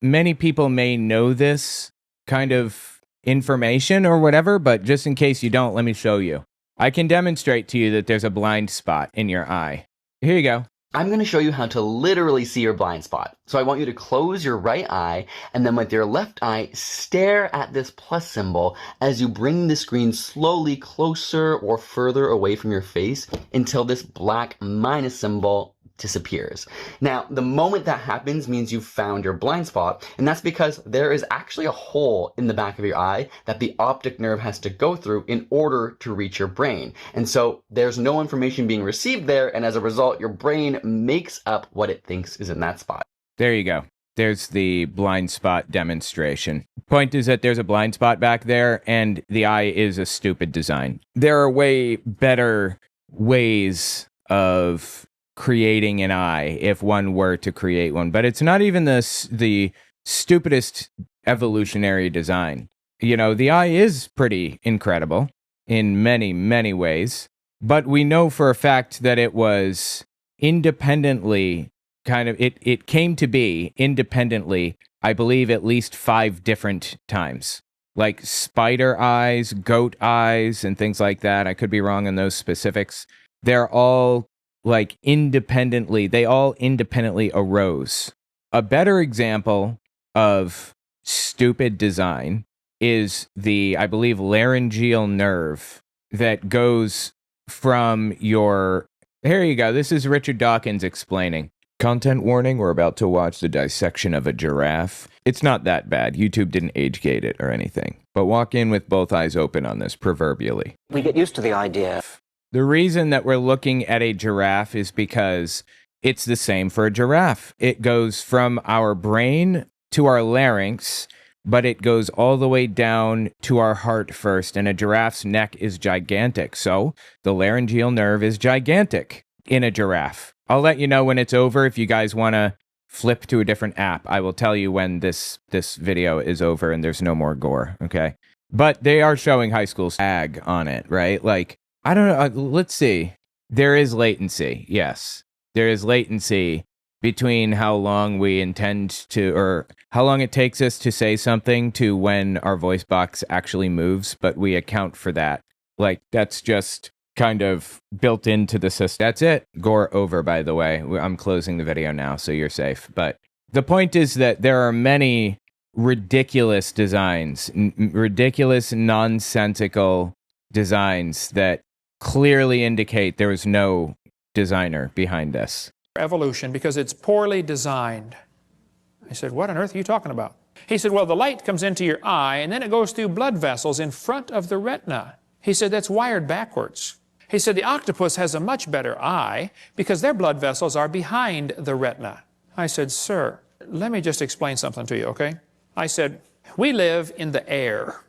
many people may know this kind of information or whatever, but just in case you don't, let me show you. I can demonstrate to you that there's a blind spot in your eye. Here you go. I'm going to show you how to literally see your blind spot. So I want you to close your right eye and then with your left eye, stare at this plus symbol as you bring the screen slowly closer or further away from your face until this black minus symbol disappears. Now, the moment that happens means you've found your blind spot, and that's because there is actually a hole in the back of your eye that the optic nerve has to go through in order to reach your brain. And so there's no information being received there, and as a result, your brain makes up what it thinks is in that spot. There you go. There's the blind spot demonstration. Point is that there's a blind spot back there, and the eye is a stupid design. There are way better ways of creating an eye if one were to create one, but it's not even the stupidest evolutionary design. You know, the eye is pretty incredible in many, many ways, but we know for a fact that it was independently it came to be independently, I believe, at least 5 different times. Like spider eyes, goat eyes, and things like that. I could be wrong on those specifics. They're all like they all independently arose. A better example of stupid design is the, I believe, laryngeal nerve that goes from your... Here you go. This is Richard Dawkins explaining. Content warning, we're about to watch the dissection of a giraffe. It's not that bad. YouTube didn't age-gate it or anything. But walk in with both eyes open on this, proverbially. We get used to the idea. The reason that we're looking at a giraffe is because it's the same for a giraffe. It goes from our brain to our larynx, but it goes all the way down to our heart first, and a giraffe's neck is gigantic. So the laryngeal nerve is gigantic in a giraffe. I'll let you know when it's over. If you guys want to flip to a different app, I will tell you when this video is over and there's no more gore, okay? But they are showing high school ag on it, right? Like, I don't know. Let's see. There is latency. Yes. There is latency between how long we intend to, or how long it takes us to say something to when our voice box actually moves, but we account for that. Like, that's just kind of built into the system. That's it. Gore over, by the way. I'm closing the video now, so you're safe. But the point is that there are many ridiculous designs, ridiculous, nonsensical designs that clearly indicate there was no designer behind this. Evolution, because it's poorly designed. I said, what on earth are you talking about? He said, well, the light comes into your eye and then it goes through blood vessels in front of the retina. He said, that's wired backwards. He said, the octopus has a much better eye because their blood vessels are behind the retina. I said, sir, let me just explain something to you, okay? I said, we live in the air.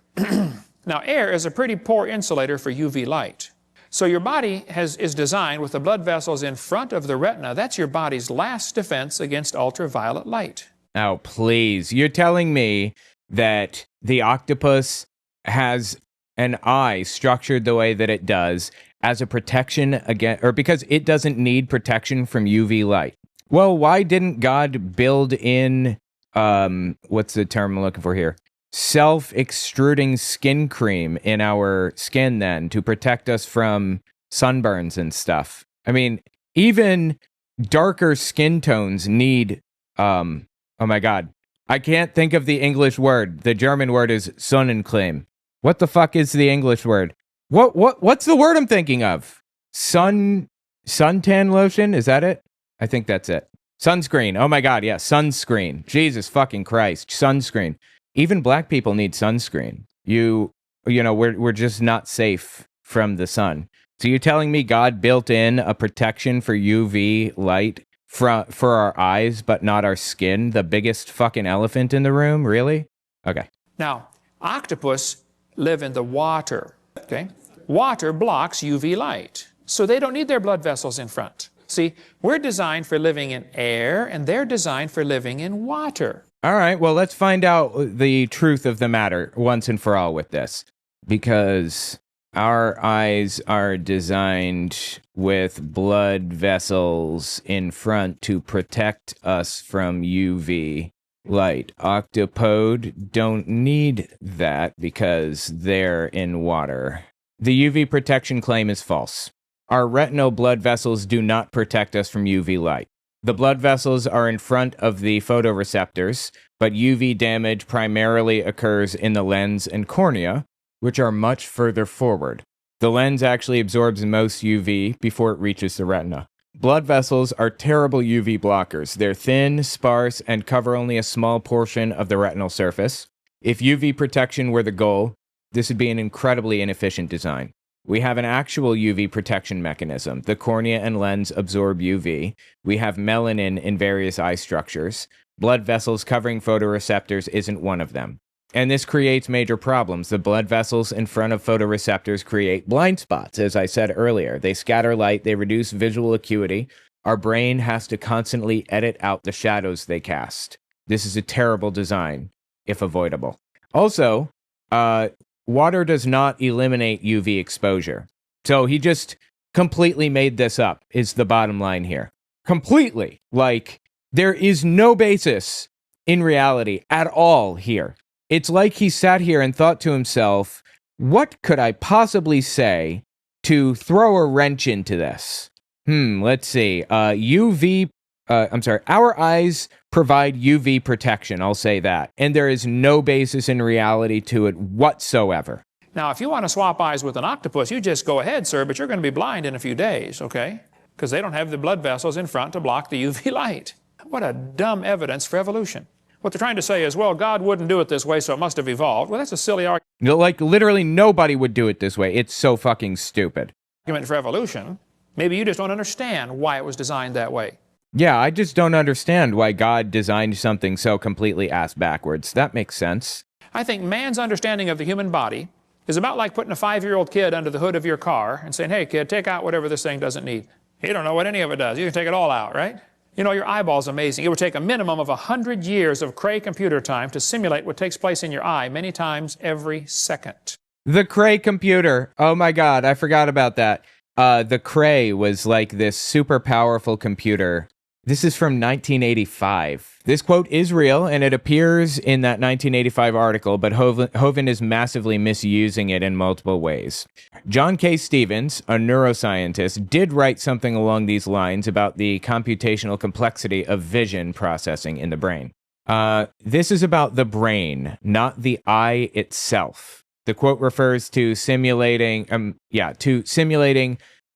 Now, air is a pretty poor insulator for UV light. So your body is designed with the blood vessels in front of the retina. That's your body's last defense against ultraviolet light. Oh, please. You're telling me that the octopus has an eye structured the way that it does as a protection against, or because it doesn't need protection from UV light. Well, why didn't God build in, what's the term I'm looking for here? Self-extruding skin cream in our skin then to protect us from sunburns and stuff. I mean, even darker skin tones need, oh my God, I can't think of the English word. The German word is Sonnencreme. What the fuck is the English word? What's the word I'm thinking of? Suntan lotion? Is that it? I think that's it. Sunscreen. Oh my God, yeah, sunscreen. Jesus fucking Christ, sunscreen. Even black people need sunscreen. You know, we're just not safe from the sun. So you're telling me God built in a protection for UV light for our eyes, but not our skin? The biggest fucking elephant in the room? Really? Okay. Now, octopus live in the water, okay? Water blocks UV light, so they don't need their blood vessels in front. See, we're designed for living in air, and they're designed for living in water. All right, well, let's find out the truth of the matter once and for all with this. Because our eyes are designed with blood vessels in front to protect us from UV light. Octopode don't need that because they're in water. The UV protection claim is false. Our retinal blood vessels do not protect us from UV light. The blood vessels are in front of the photoreceptors, but UV damage primarily occurs in the lens and cornea, which are much further forward. The lens actually absorbs most UV before it reaches the retina. Blood vessels are terrible UV blockers. They're thin, sparse, and cover only a small portion of the retinal surface. If UV protection were the goal, this would be an incredibly inefficient design. We have an actual UV protection mechanism. The cornea and lens absorb UV. We have melanin in various eye structures. Blood vessels covering photoreceptors isn't one of them. And this creates major problems. The blood vessels in front of photoreceptors create blind spots, as I said earlier. They scatter light, they reduce visual acuity. Our brain has to constantly edit out the shadows they cast. This is a terrible design, if avoidable. Also, water does not eliminate UV exposure. So he just completely made this up, is the bottom line here. Completely. Like, there is no basis in reality at all here. It's like he sat here and thought to himself, what could I possibly say to throw a wrench into this? Let's see. Our eyes provide UV protection, I'll say that. And there is no basis in reality to it whatsoever. Now, if you want to swap eyes with an octopus, you just go ahead, sir, but you're going to be blind in a few days, okay? Because they don't have the blood vessels in front to block the UV light. What a dumb evidence for evolution. What they're trying to say is, well, God wouldn't do it this way, so it must have evolved. Well, that's a silly argument. Like, literally nobody would do it this way. It's so fucking stupid. For evolution. Maybe you just don't understand why it was designed that way. Yeah, I just don't understand why God designed something so completely ass backwards. That makes sense. I think man's understanding of the human body is about like putting a 5-year-old kid under the hood of your car and saying, hey, kid, take out whatever this thing doesn't need. You don't know what any of it does. You can take it all out, right? You know, your eyeball's amazing. It would take a minimum of 100 years of Cray computer time to simulate what takes place in your eye many times every second. The Cray computer. Oh my God, I forgot about that. The Cray was like this super powerful computer. This is from 1985. This quote is real, and it appears in that 1985 article, but Hovind is massively misusing it in multiple ways. John K. Stevens, a neuroscientist, did write something along these lines about the computational complexity of vision processing in the brain. This is about the brain, not the eye itself. The quote refers to simulating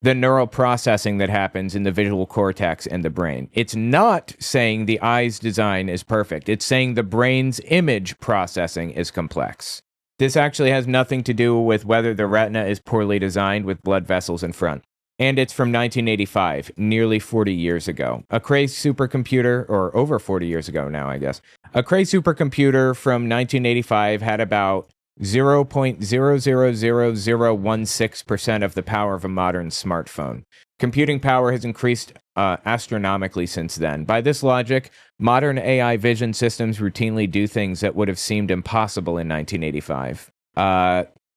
the neural processing that happens in the visual cortex and the brain. It's not saying the eye's design is perfect. It's saying the brain's image processing is complex. This actually has nothing to do with whether the retina is poorly designed with blood vessels in front. And it's from 1985, nearly 40 years ago. A Cray supercomputer, or over 40 years ago now, I guess. A Cray supercomputer from 1985 had about 0.000016% of the power of a modern smartphone. Computing power has increased astronomically since then. By this logic, modern AI vision systems routinely do things that would have seemed impossible in 1985.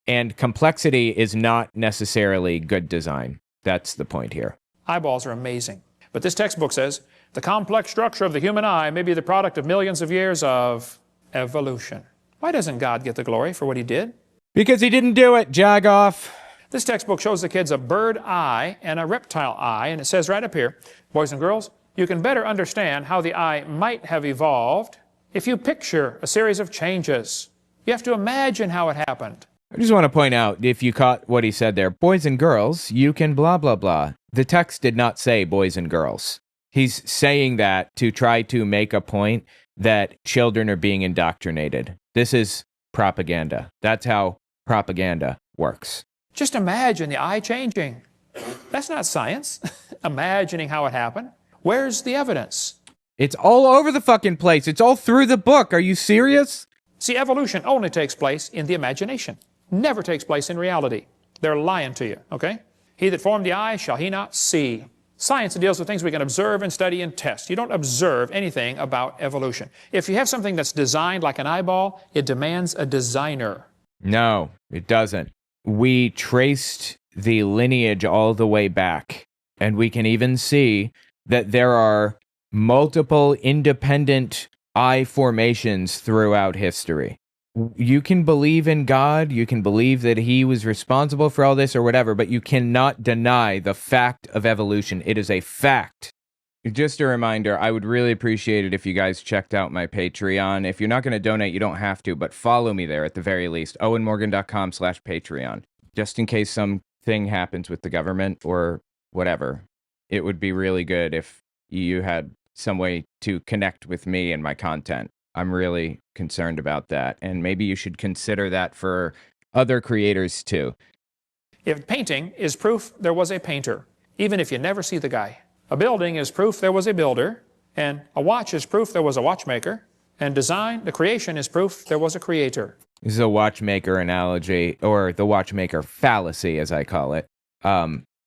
And complexity is not necessarily good design. That's the point here. Eyeballs are amazing. But this textbook says, the complex structure of the human eye may be the product of millions of years of evolution. Why doesn't God get the glory for what he did? Because he didn't do it, Jagoff. This textbook shows the kids a bird eye and a reptile eye, and it says right up here, boys and girls, you can better understand how the eye might have evolved if you picture a series of changes. You have to imagine how it happened. I just want to point out, if you caught what he said there, boys and girls, you can blah, blah, blah. The text did not say boys and girls. He's saying that to try to make a point that children are being indoctrinated. This is propaganda. That's how propaganda works. Just imagine the eye changing. That's not science. Imagining how it happened. Where's the evidence? It's all over the fucking place. It's all through the book. Are you serious? See, evolution only takes place in the imagination. Never takes place in reality. They're lying to you, okay? He that formed the eye, shall he not see? Science deals with things we can observe and study and test. You don't observe anything about evolution. If you have something that's designed like an eyeball, it demands a designer. No, it doesn't. We traced the lineage all the way back, and we can even see that there are multiple independent eye formations throughout history. You can believe in God, you can believe that he was responsible for all this or whatever, but you cannot deny the fact of evolution. It is a fact. Just a reminder, I would really appreciate it if you guys checked out my Patreon. If you're not going to donate, you don't have to, but follow me there at the very least. owenmorgan.com/Patreon. Just in case something happens with the government or whatever. It would be really good if you had some way to connect with me and my content. I'm really concerned about that. And maybe you should consider that for other creators too. If painting is proof there was a painter, even if you never see the guy. A building is proof there was a builder, and a watch is proof there was a watchmaker, and design, the creation, is proof there was a creator. This is a watchmaker analogy, or the watchmaker fallacy, as I call it.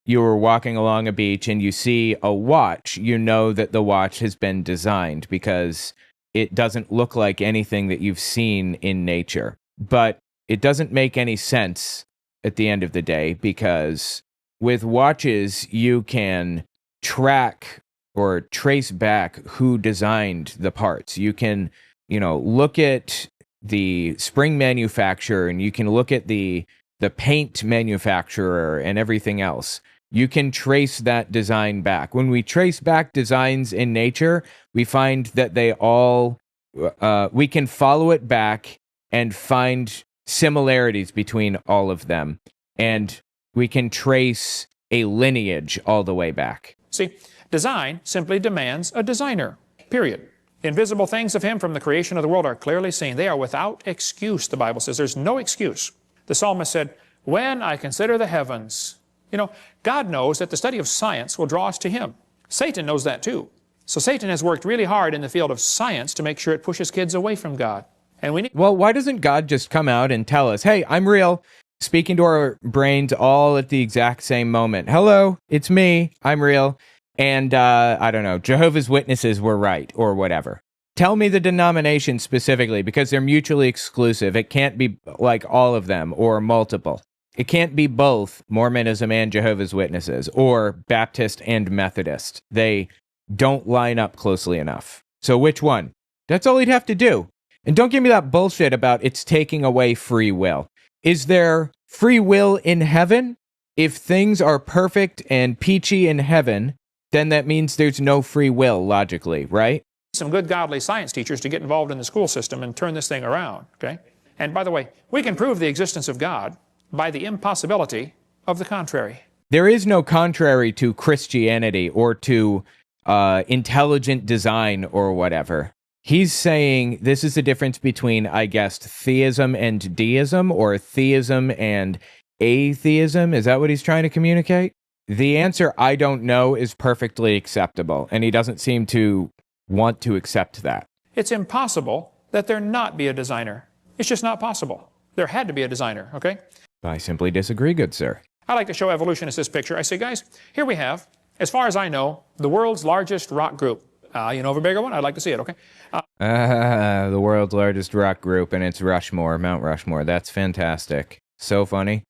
You were walking along a beach and you see a watch, you know that the watch has been designed because it doesn't look like anything that you've seen in nature. But it doesn't make any sense at the end of the day, because with watches, you can track or trace back who designed the parts. You can, look at the spring manufacturer, and you can look at the paint manufacturer and everything else. You can trace that design back. When we trace back designs in nature, we find that they all, we can follow it back and find similarities between all of them. And we can trace a lineage all the way back. See, design simply demands a designer, period. The invisible things of him from the creation of the world are clearly seen. They are without excuse, the Bible says. There's no excuse. The psalmist said, when I consider the heavens. God knows that the study of science will draw us to him. Satan knows that too. So Satan has worked really hard in the field of science to make sure it pushes kids away from God. And we need... Well, why doesn't God just come out and tell us, hey, I'm real, speaking to our brains all at the exact same moment? Hello, it's me, I'm real. And, I don't know, Jehovah's Witnesses were right, or whatever. Tell me the denomination specifically, because they're mutually exclusive. It can't be like all of them, or multiple. It can't be both Mormonism and Jehovah's Witnesses, or Baptist and Methodist. They don't line up closely enough. So which one? That's all he'd have to do. And don't give me that bullshit about it's taking away free will. Is there free will in heaven? If things are perfect and peachy in heaven, then that means there's no free will, logically, right? Some good godly science teachers to get involved in the school system and turn this thing around, okay? And by the way, we can prove the existence of God by the impossibility of the contrary. There is no contrary to Christianity or to intelligent design or whatever. He's saying this is the difference between, I guess, theism and deism, or theism and atheism. Is that what he's trying to communicate? The answer, I don't know, is perfectly acceptable, and he doesn't seem to want to accept that. It's impossible that there not be a designer. It's just not possible. There had to be a designer, okay? I simply disagree, good sir. I like to show evolutionists this picture. I say, guys, here we have, as far as I know, the world's largest rock group. You know of a bigger one? I'd like to see it, okay? The world's largest rock group, and it's Rushmore, Mount Rushmore. That's fantastic. So funny.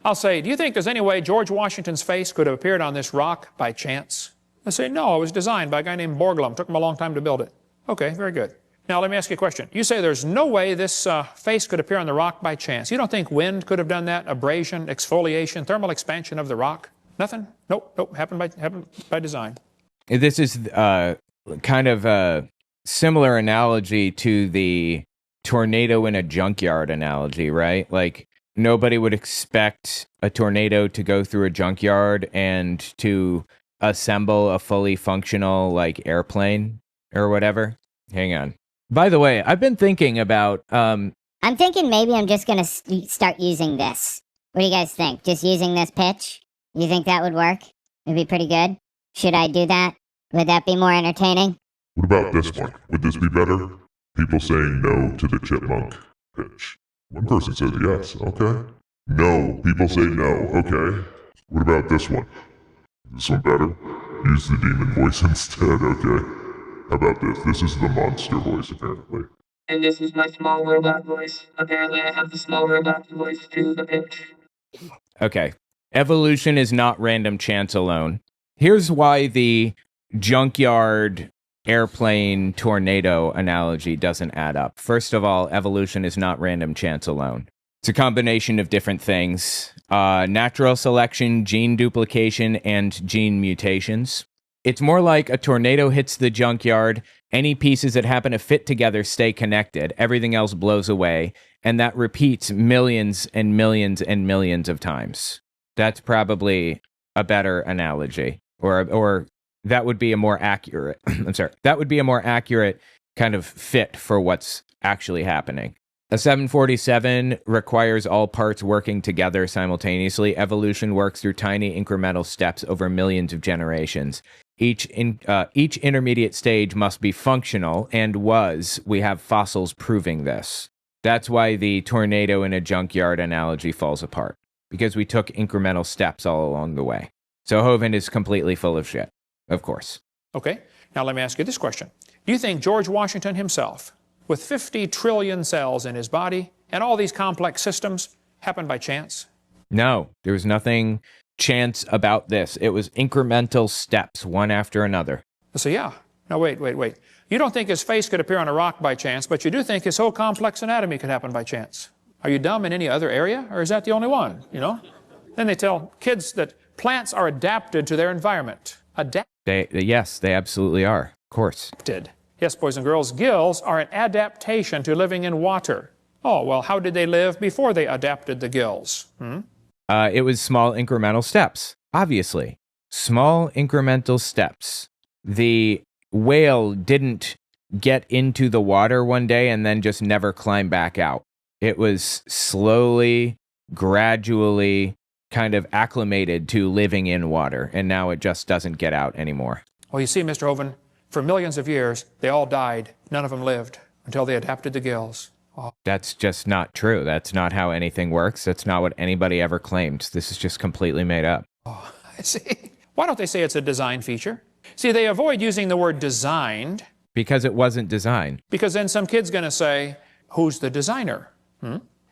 I'll say, do you think there's any way George Washington's face could have appeared on this rock by chance? I say, no, it was designed by a guy named Borglum. Took him a long time to build it. Okay, very good. Now, let me ask you a question. You say there's no way this face could appear on the rock by chance. You don't think wind could have done that? Abrasion, exfoliation, thermal expansion of the rock? Nothing? Nope. Happened by design. This is kind of a similar analogy to the tornado in a junkyard analogy, right? Like, nobody would expect a tornado to go through a junkyard and to assemble a fully functional, like, airplane or whatever. Hang on. By the way, I've been thinking about... I'm thinking maybe I'm just going to start using this. What do you guys think? Just using this pitch? You think that would work? It'd be pretty good? Should I do that? Would that be more entertaining? What about this one? Would this be better? People saying no to the chipmunk pitch. One person says yes, okay. No, people say no, okay. What about this one? Is this one better? Use the demon voice instead, okay. How about this? This is the monster voice, apparently. And this is my small robot voice. Apparently I have the small robot voice to the pitch. Okay. Evolution is not random chance alone. Here's why the junkyard airplane tornado analogy doesn't add up. First of all, evolution is not random chance alone. It's a combination of different things. Natural selection, gene duplication, and gene mutations. It's more like a tornado hits the junkyard. Any pieces that happen to fit together stay connected. Everything else blows away. And that repeats millions and millions and millions of times. That's probably a better analogy. Or that would be a more accurate, I'm sorry, that would be a more accurate kind of fit for what's actually happening. A 747 requires all parts working together simultaneously. Evolution works through tiny incremental steps over millions of generations. Each intermediate stage must be functional, and we have fossils proving this. That's why the tornado in a junkyard analogy falls apart, because we took incremental steps all along the way. So Hovind is completely full of shit, of course. Okay, now let me ask you this question. Do you think George Washington himself, with 50 trillion cells in his body and all these complex systems, happened by chance? No, there was nothing chance about this. It was incremental steps, one after another. So yeah. Now wait. You don't think his face could appear on a rock by chance, but you do think his whole complex anatomy could happen by chance. Are you dumb in any other area, or is that the only one, you know? Then they tell kids that plants are adapted to their environment. Yes, they absolutely are. Of course. Yes, boys and girls, gills are an adaptation to living in water. Oh, well, how did they live before they adapted the gills? It was small incremental steps, obviously. Small incremental steps. The whale didn't get into the water one day and then just never climb back out. It was slowly, gradually kind of acclimated to living in water, and now it just doesn't get out anymore. Well, you see, Mr. Hovind, for millions of years, they all died. None of them lived until they adapted the gills. Oh. That's just not true. That's not how anything works. That's not what anybody ever claimed. This is just completely made up. Oh, I see. Why don't they say it's a design feature? See, they avoid using the word designed. Because it wasn't designed. Because then some kid's going to say, who's the designer?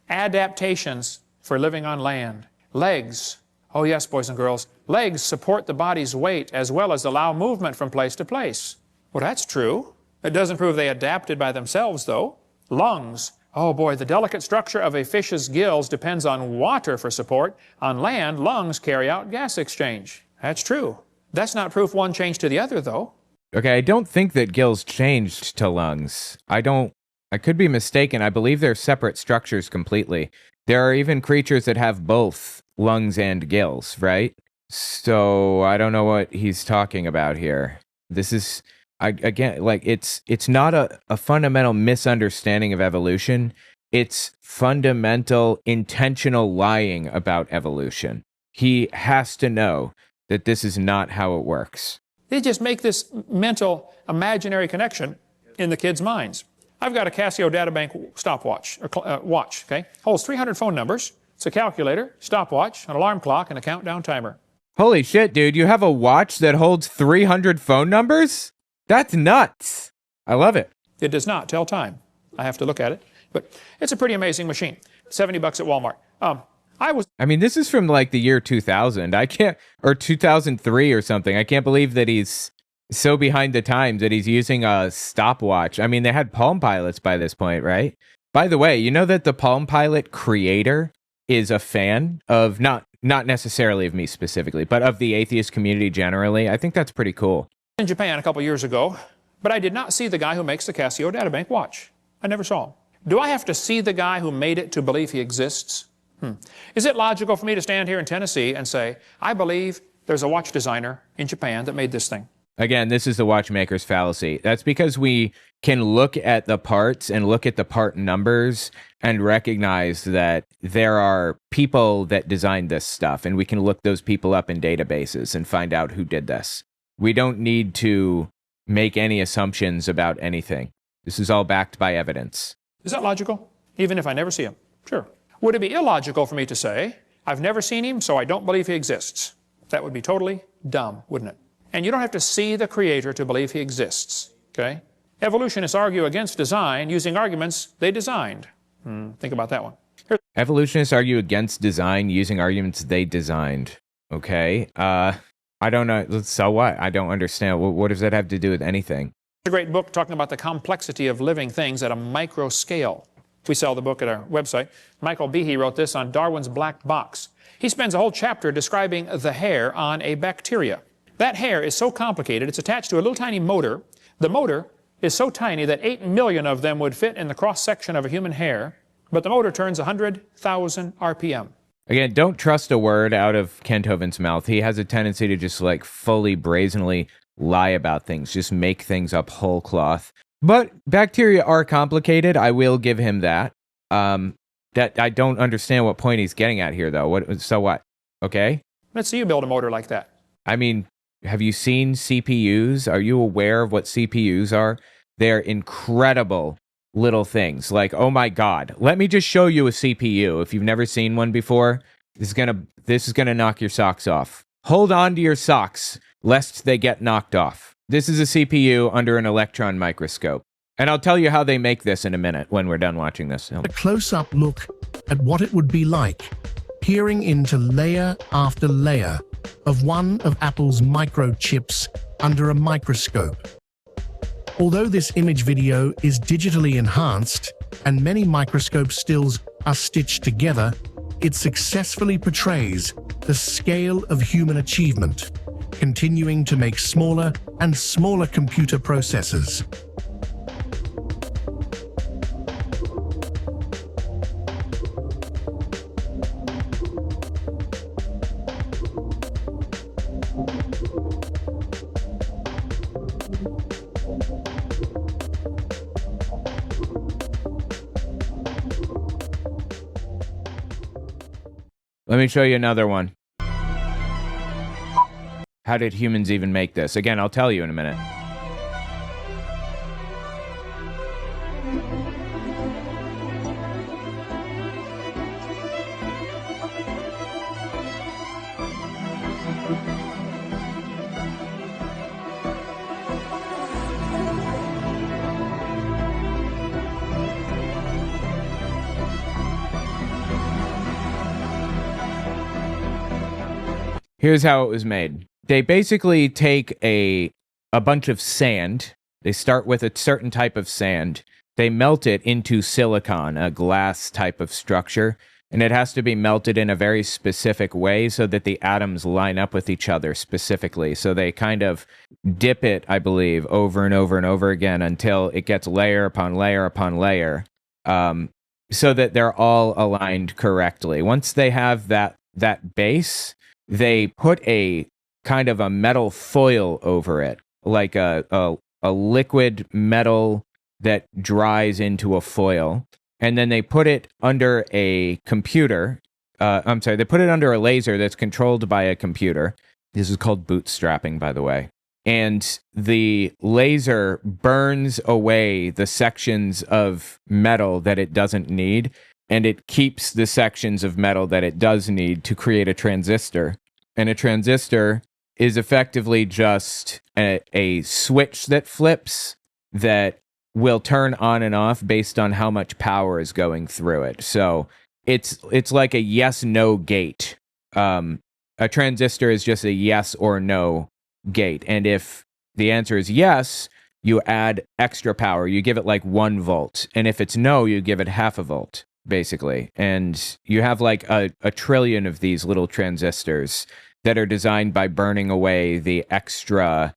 Adaptations for living on land. Legs. Oh yes, boys and girls. Legs support the body's weight as well as allow movement from place to place. Well, that's true. It doesn't prove they adapted by themselves, though. Lungs. Oh boy, the delicate structure of a fish's gills depends on water for support. On land, lungs carry out gas exchange. That's true. That's not proof one changed to the other, though. Okay, I don't think that gills changed to lungs. I could be mistaken. I believe they're separate structures completely. There are even creatures that have both lungs and gills, right? So I don't know what he's talking about here. This is, it's not a fundamental misunderstanding of evolution. It's fundamental intentional lying about evolution. He has to know that this is not how it works. They just make this mental, imaginary connection in the kids' minds. I've got a Casio Databank stopwatch, or watch, okay? Holds 300 phone numbers. It's a calculator, stopwatch, an alarm clock, and a countdown timer. Holy shit, dude, you have a watch that holds 300 phone numbers? That's nuts. I love it. It does not tell time. I have to look at it. But it's a pretty amazing machine. $70 at Walmart. I mean, this is from like the year 2000. Or 2003 or something. I can't believe that he's so behind the times that he's using a stopwatch. I mean, they had Palm Pilots by this point, right? By the way, you know that the Palm Pilot creator is a fan of, not necessarily of me specifically, but of the atheist community generally. I think that's pretty cool. In Japan a couple years ago, but I did not see the guy who makes the Casio Databank watch. I never saw him. Do I have to see the guy who made it to believe he exists? Is it logical for me to stand here in Tennessee and say, I believe there's a watch designer in Japan that made this thing? Again, this is the watchmaker's fallacy. That's because we can look at the parts and look at the part numbers and recognize that there are people that designed this stuff, and we can look those people up in databases and find out who did this. We don't need to make any assumptions about anything. This is all backed by evidence. Is that logical? Even if I never see him? Sure. Would it be illogical for me to say, I've never seen him, so I don't believe he exists? That would be totally dumb, wouldn't it? And you don't have to see the Creator to believe he exists, okay? Evolutionists argue against design using arguments they designed. Think about that one. Evolutionists argue against design using arguments they designed. Okay. I don't know. So what? I don't understand. What does that have to do with anything? A great book talking about the complexity of living things at a micro scale. We sell the book at our website. Michael Behe wrote this on Darwin's black box. He spends a whole chapter describing the hair on a bacteria. That hair is so complicated, it's attached to a little tiny motor. The motor is so tiny that 8 million of them would fit in the cross-section of a human hair, but the motor turns 100,000 RPM. Again, don't trust a word out of Kent Hovind's mouth. He has a tendency to just like fully brazenly lie about things, just make things up whole cloth. But bacteria are complicated. I will give him that. That I don't understand what point he's getting at here, though. So what? Okay. Let's see you build a motor like that. I mean, have you seen CPUs? Are you aware of what CPUs are? They're incredible little things. Like, oh my God, let me just show you a CPU. If you've never seen one before, this is gonna knock your socks off. Hold on to your socks, lest they get knocked off. This is a CPU under an electron microscope. And I'll tell you how they make this in a minute when we're done watching this. A close-up look at what it would be like peering into layer after layer of one of Apple's microchips under a microscope. Although this image video is digitally enhanced and many microscope stills are stitched together, it successfully portrays the scale of human achievement, continuing to make smaller and smaller computer processors. Let me show you another one. How did humans even make this? Again, I'll tell you in a minute. Here's how it was made. They basically take a bunch of sand. They start with a certain type of sand. They melt it into silicon, a glass type of structure, and it has to be melted in a very specific way so that the atoms line up with each other specifically. So they kind of dip it, I believe, over and over and over again until it gets layer upon layer upon layer, so that they're all aligned correctly. Once they have that base, they put a kind of a metal foil over it, like a liquid metal that dries into a foil. And then they put it under a computer. They put it under a laser that's controlled by a computer. This is called bootstrapping, by the way. And the laser burns away the sections of metal that it doesn't need, and it keeps the sections of metal that it does need to create a transistor. And a transistor is effectively just a switch that flips that will turn on and off based on how much power is going through it. So it's like a yes-no gate. A transistor is just a yes or no gate. And if the answer is yes, you add extra power. You give it like 1 volt. And if it's no, you give it half a volt, basically. And you have like a trillion of these little transistors that are designed by burning away the extra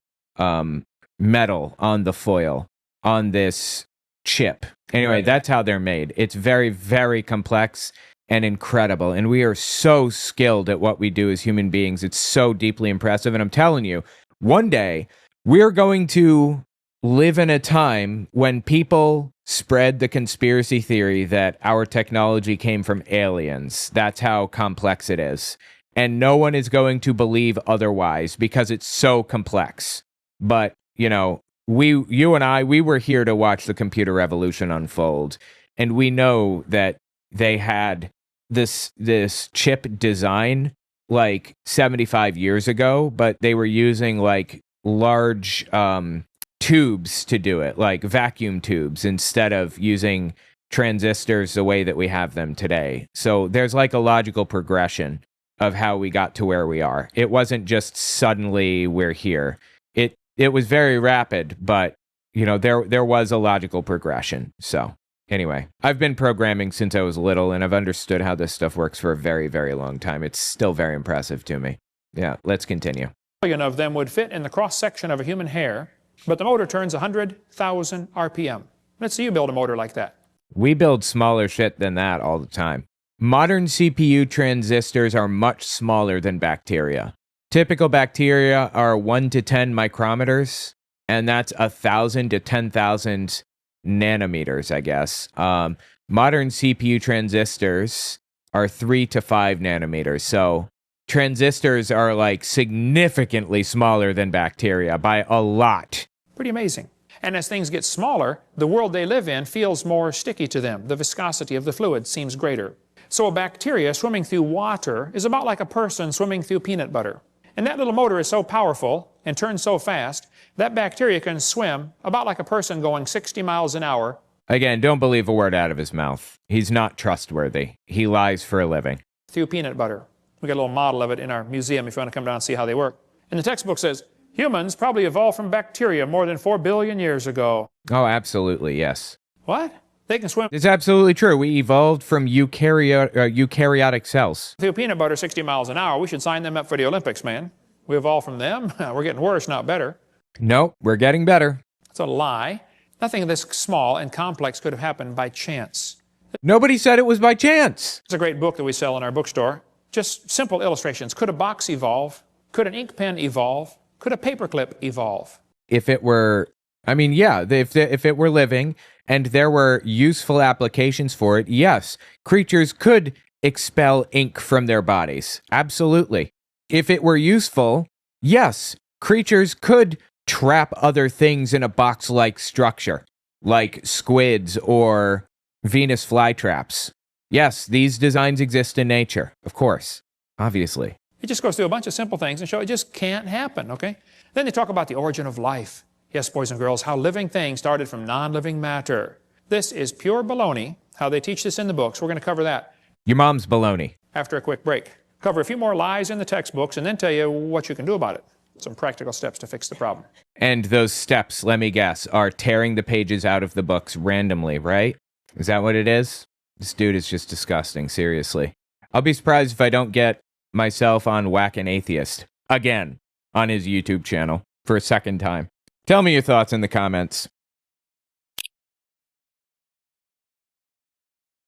metal on the foil on this chip. Anyway, that's how they're made. It's very, very complex and incredible. And we are so skilled at what we do as human beings. It's so deeply impressive. And I'm telling you, one day we're going to live in a time when people spread the conspiracy theory that our technology came from aliens. That's how complex it is. And no one is going to believe otherwise because it's so complex. But, you know, you and I, we were here to watch the computer revolution unfold. And we know that they had this chip design like 75 years ago, but they were using like large tubes to do it, like vacuum tubes, instead of using transistors the way that we have them today. So there's like a logical progression of how we got to where we are. It wasn't just suddenly we're here. It was very rapid, but you know, there was a logical progression. So anyway, I've been programming since I was little, and I've understood how this stuff works for a very, very long time. It's still very impressive to me. Yeah, let's continue. Million of them would fit in the cross-section of a human hair, but the motor turns 100,000 RPM. Let's see you build a motor like that. We build smaller shit than that all the time. Modern CPU transistors are much smaller than bacteria. Typical bacteria are 1 to 10 micrometers, and that's 1,000 to 10,000 nanometers, I guess. Modern CPU transistors are 3 to 5 nanometers, so transistors are like significantly smaller than bacteria by a lot. Pretty amazing. And as things get smaller, the world they live in feels more sticky to them. The viscosity of the fluid seems greater. So a bacteria swimming through water is about like a person swimming through peanut butter. And that little motor is so powerful and turns so fast, that bacteria can swim about like a person going 60 miles an hour. Again, don't believe a word out of his mouth. He's not trustworthy. He lies for a living. Through peanut butter. We got a little model of it in our museum if you want to come down and see how they work. And the textbook says, humans probably evolved from bacteria more than 4 billion years ago. Oh, absolutely, yes. What? They can swim It's absolutely true. We evolved from eukaryotic cells. through peanut butter 60 miles an hour. We should sign them up for the Olympics, man. We evolved from them. We're getting worse, not better. Nope, we're getting better. It's a lie. Nothing this small and complex could have happened by chance. Nobody said it was by chance. It's a great book that we sell in our bookstore. Just simple illustrations. Could a box evolve? Could an ink pen evolve? Could a paperclip evolve? If it were, I mean, yeah, if it were living and there were useful applications for it, yes, creatures could expel ink from their bodies. Absolutely. If it were useful, yes, creatures could trap other things in a box-like structure, like squids or Venus flytraps. Yes, these designs exist in nature, of course, obviously. It just goes through a bunch of simple things and show it just can't happen, okay? Then they talk about the origin of life. Yes, boys and girls, how living things started from non-living matter. This is pure baloney, how they teach this in the books. We're going to cover that Your mom's baloney. after a quick break. Cover a few more lies in the textbooks and then tell you what you can do about it. Some practical steps to fix the problem. And those steps, let me guess, are tearing the pages out of the books randomly, right? Is that what it is? This dude is just disgusting, seriously. I'll be surprised if I don't get myself on Whack an Atheist again on his YouTube channel for a second time. Tell me your thoughts in the comments.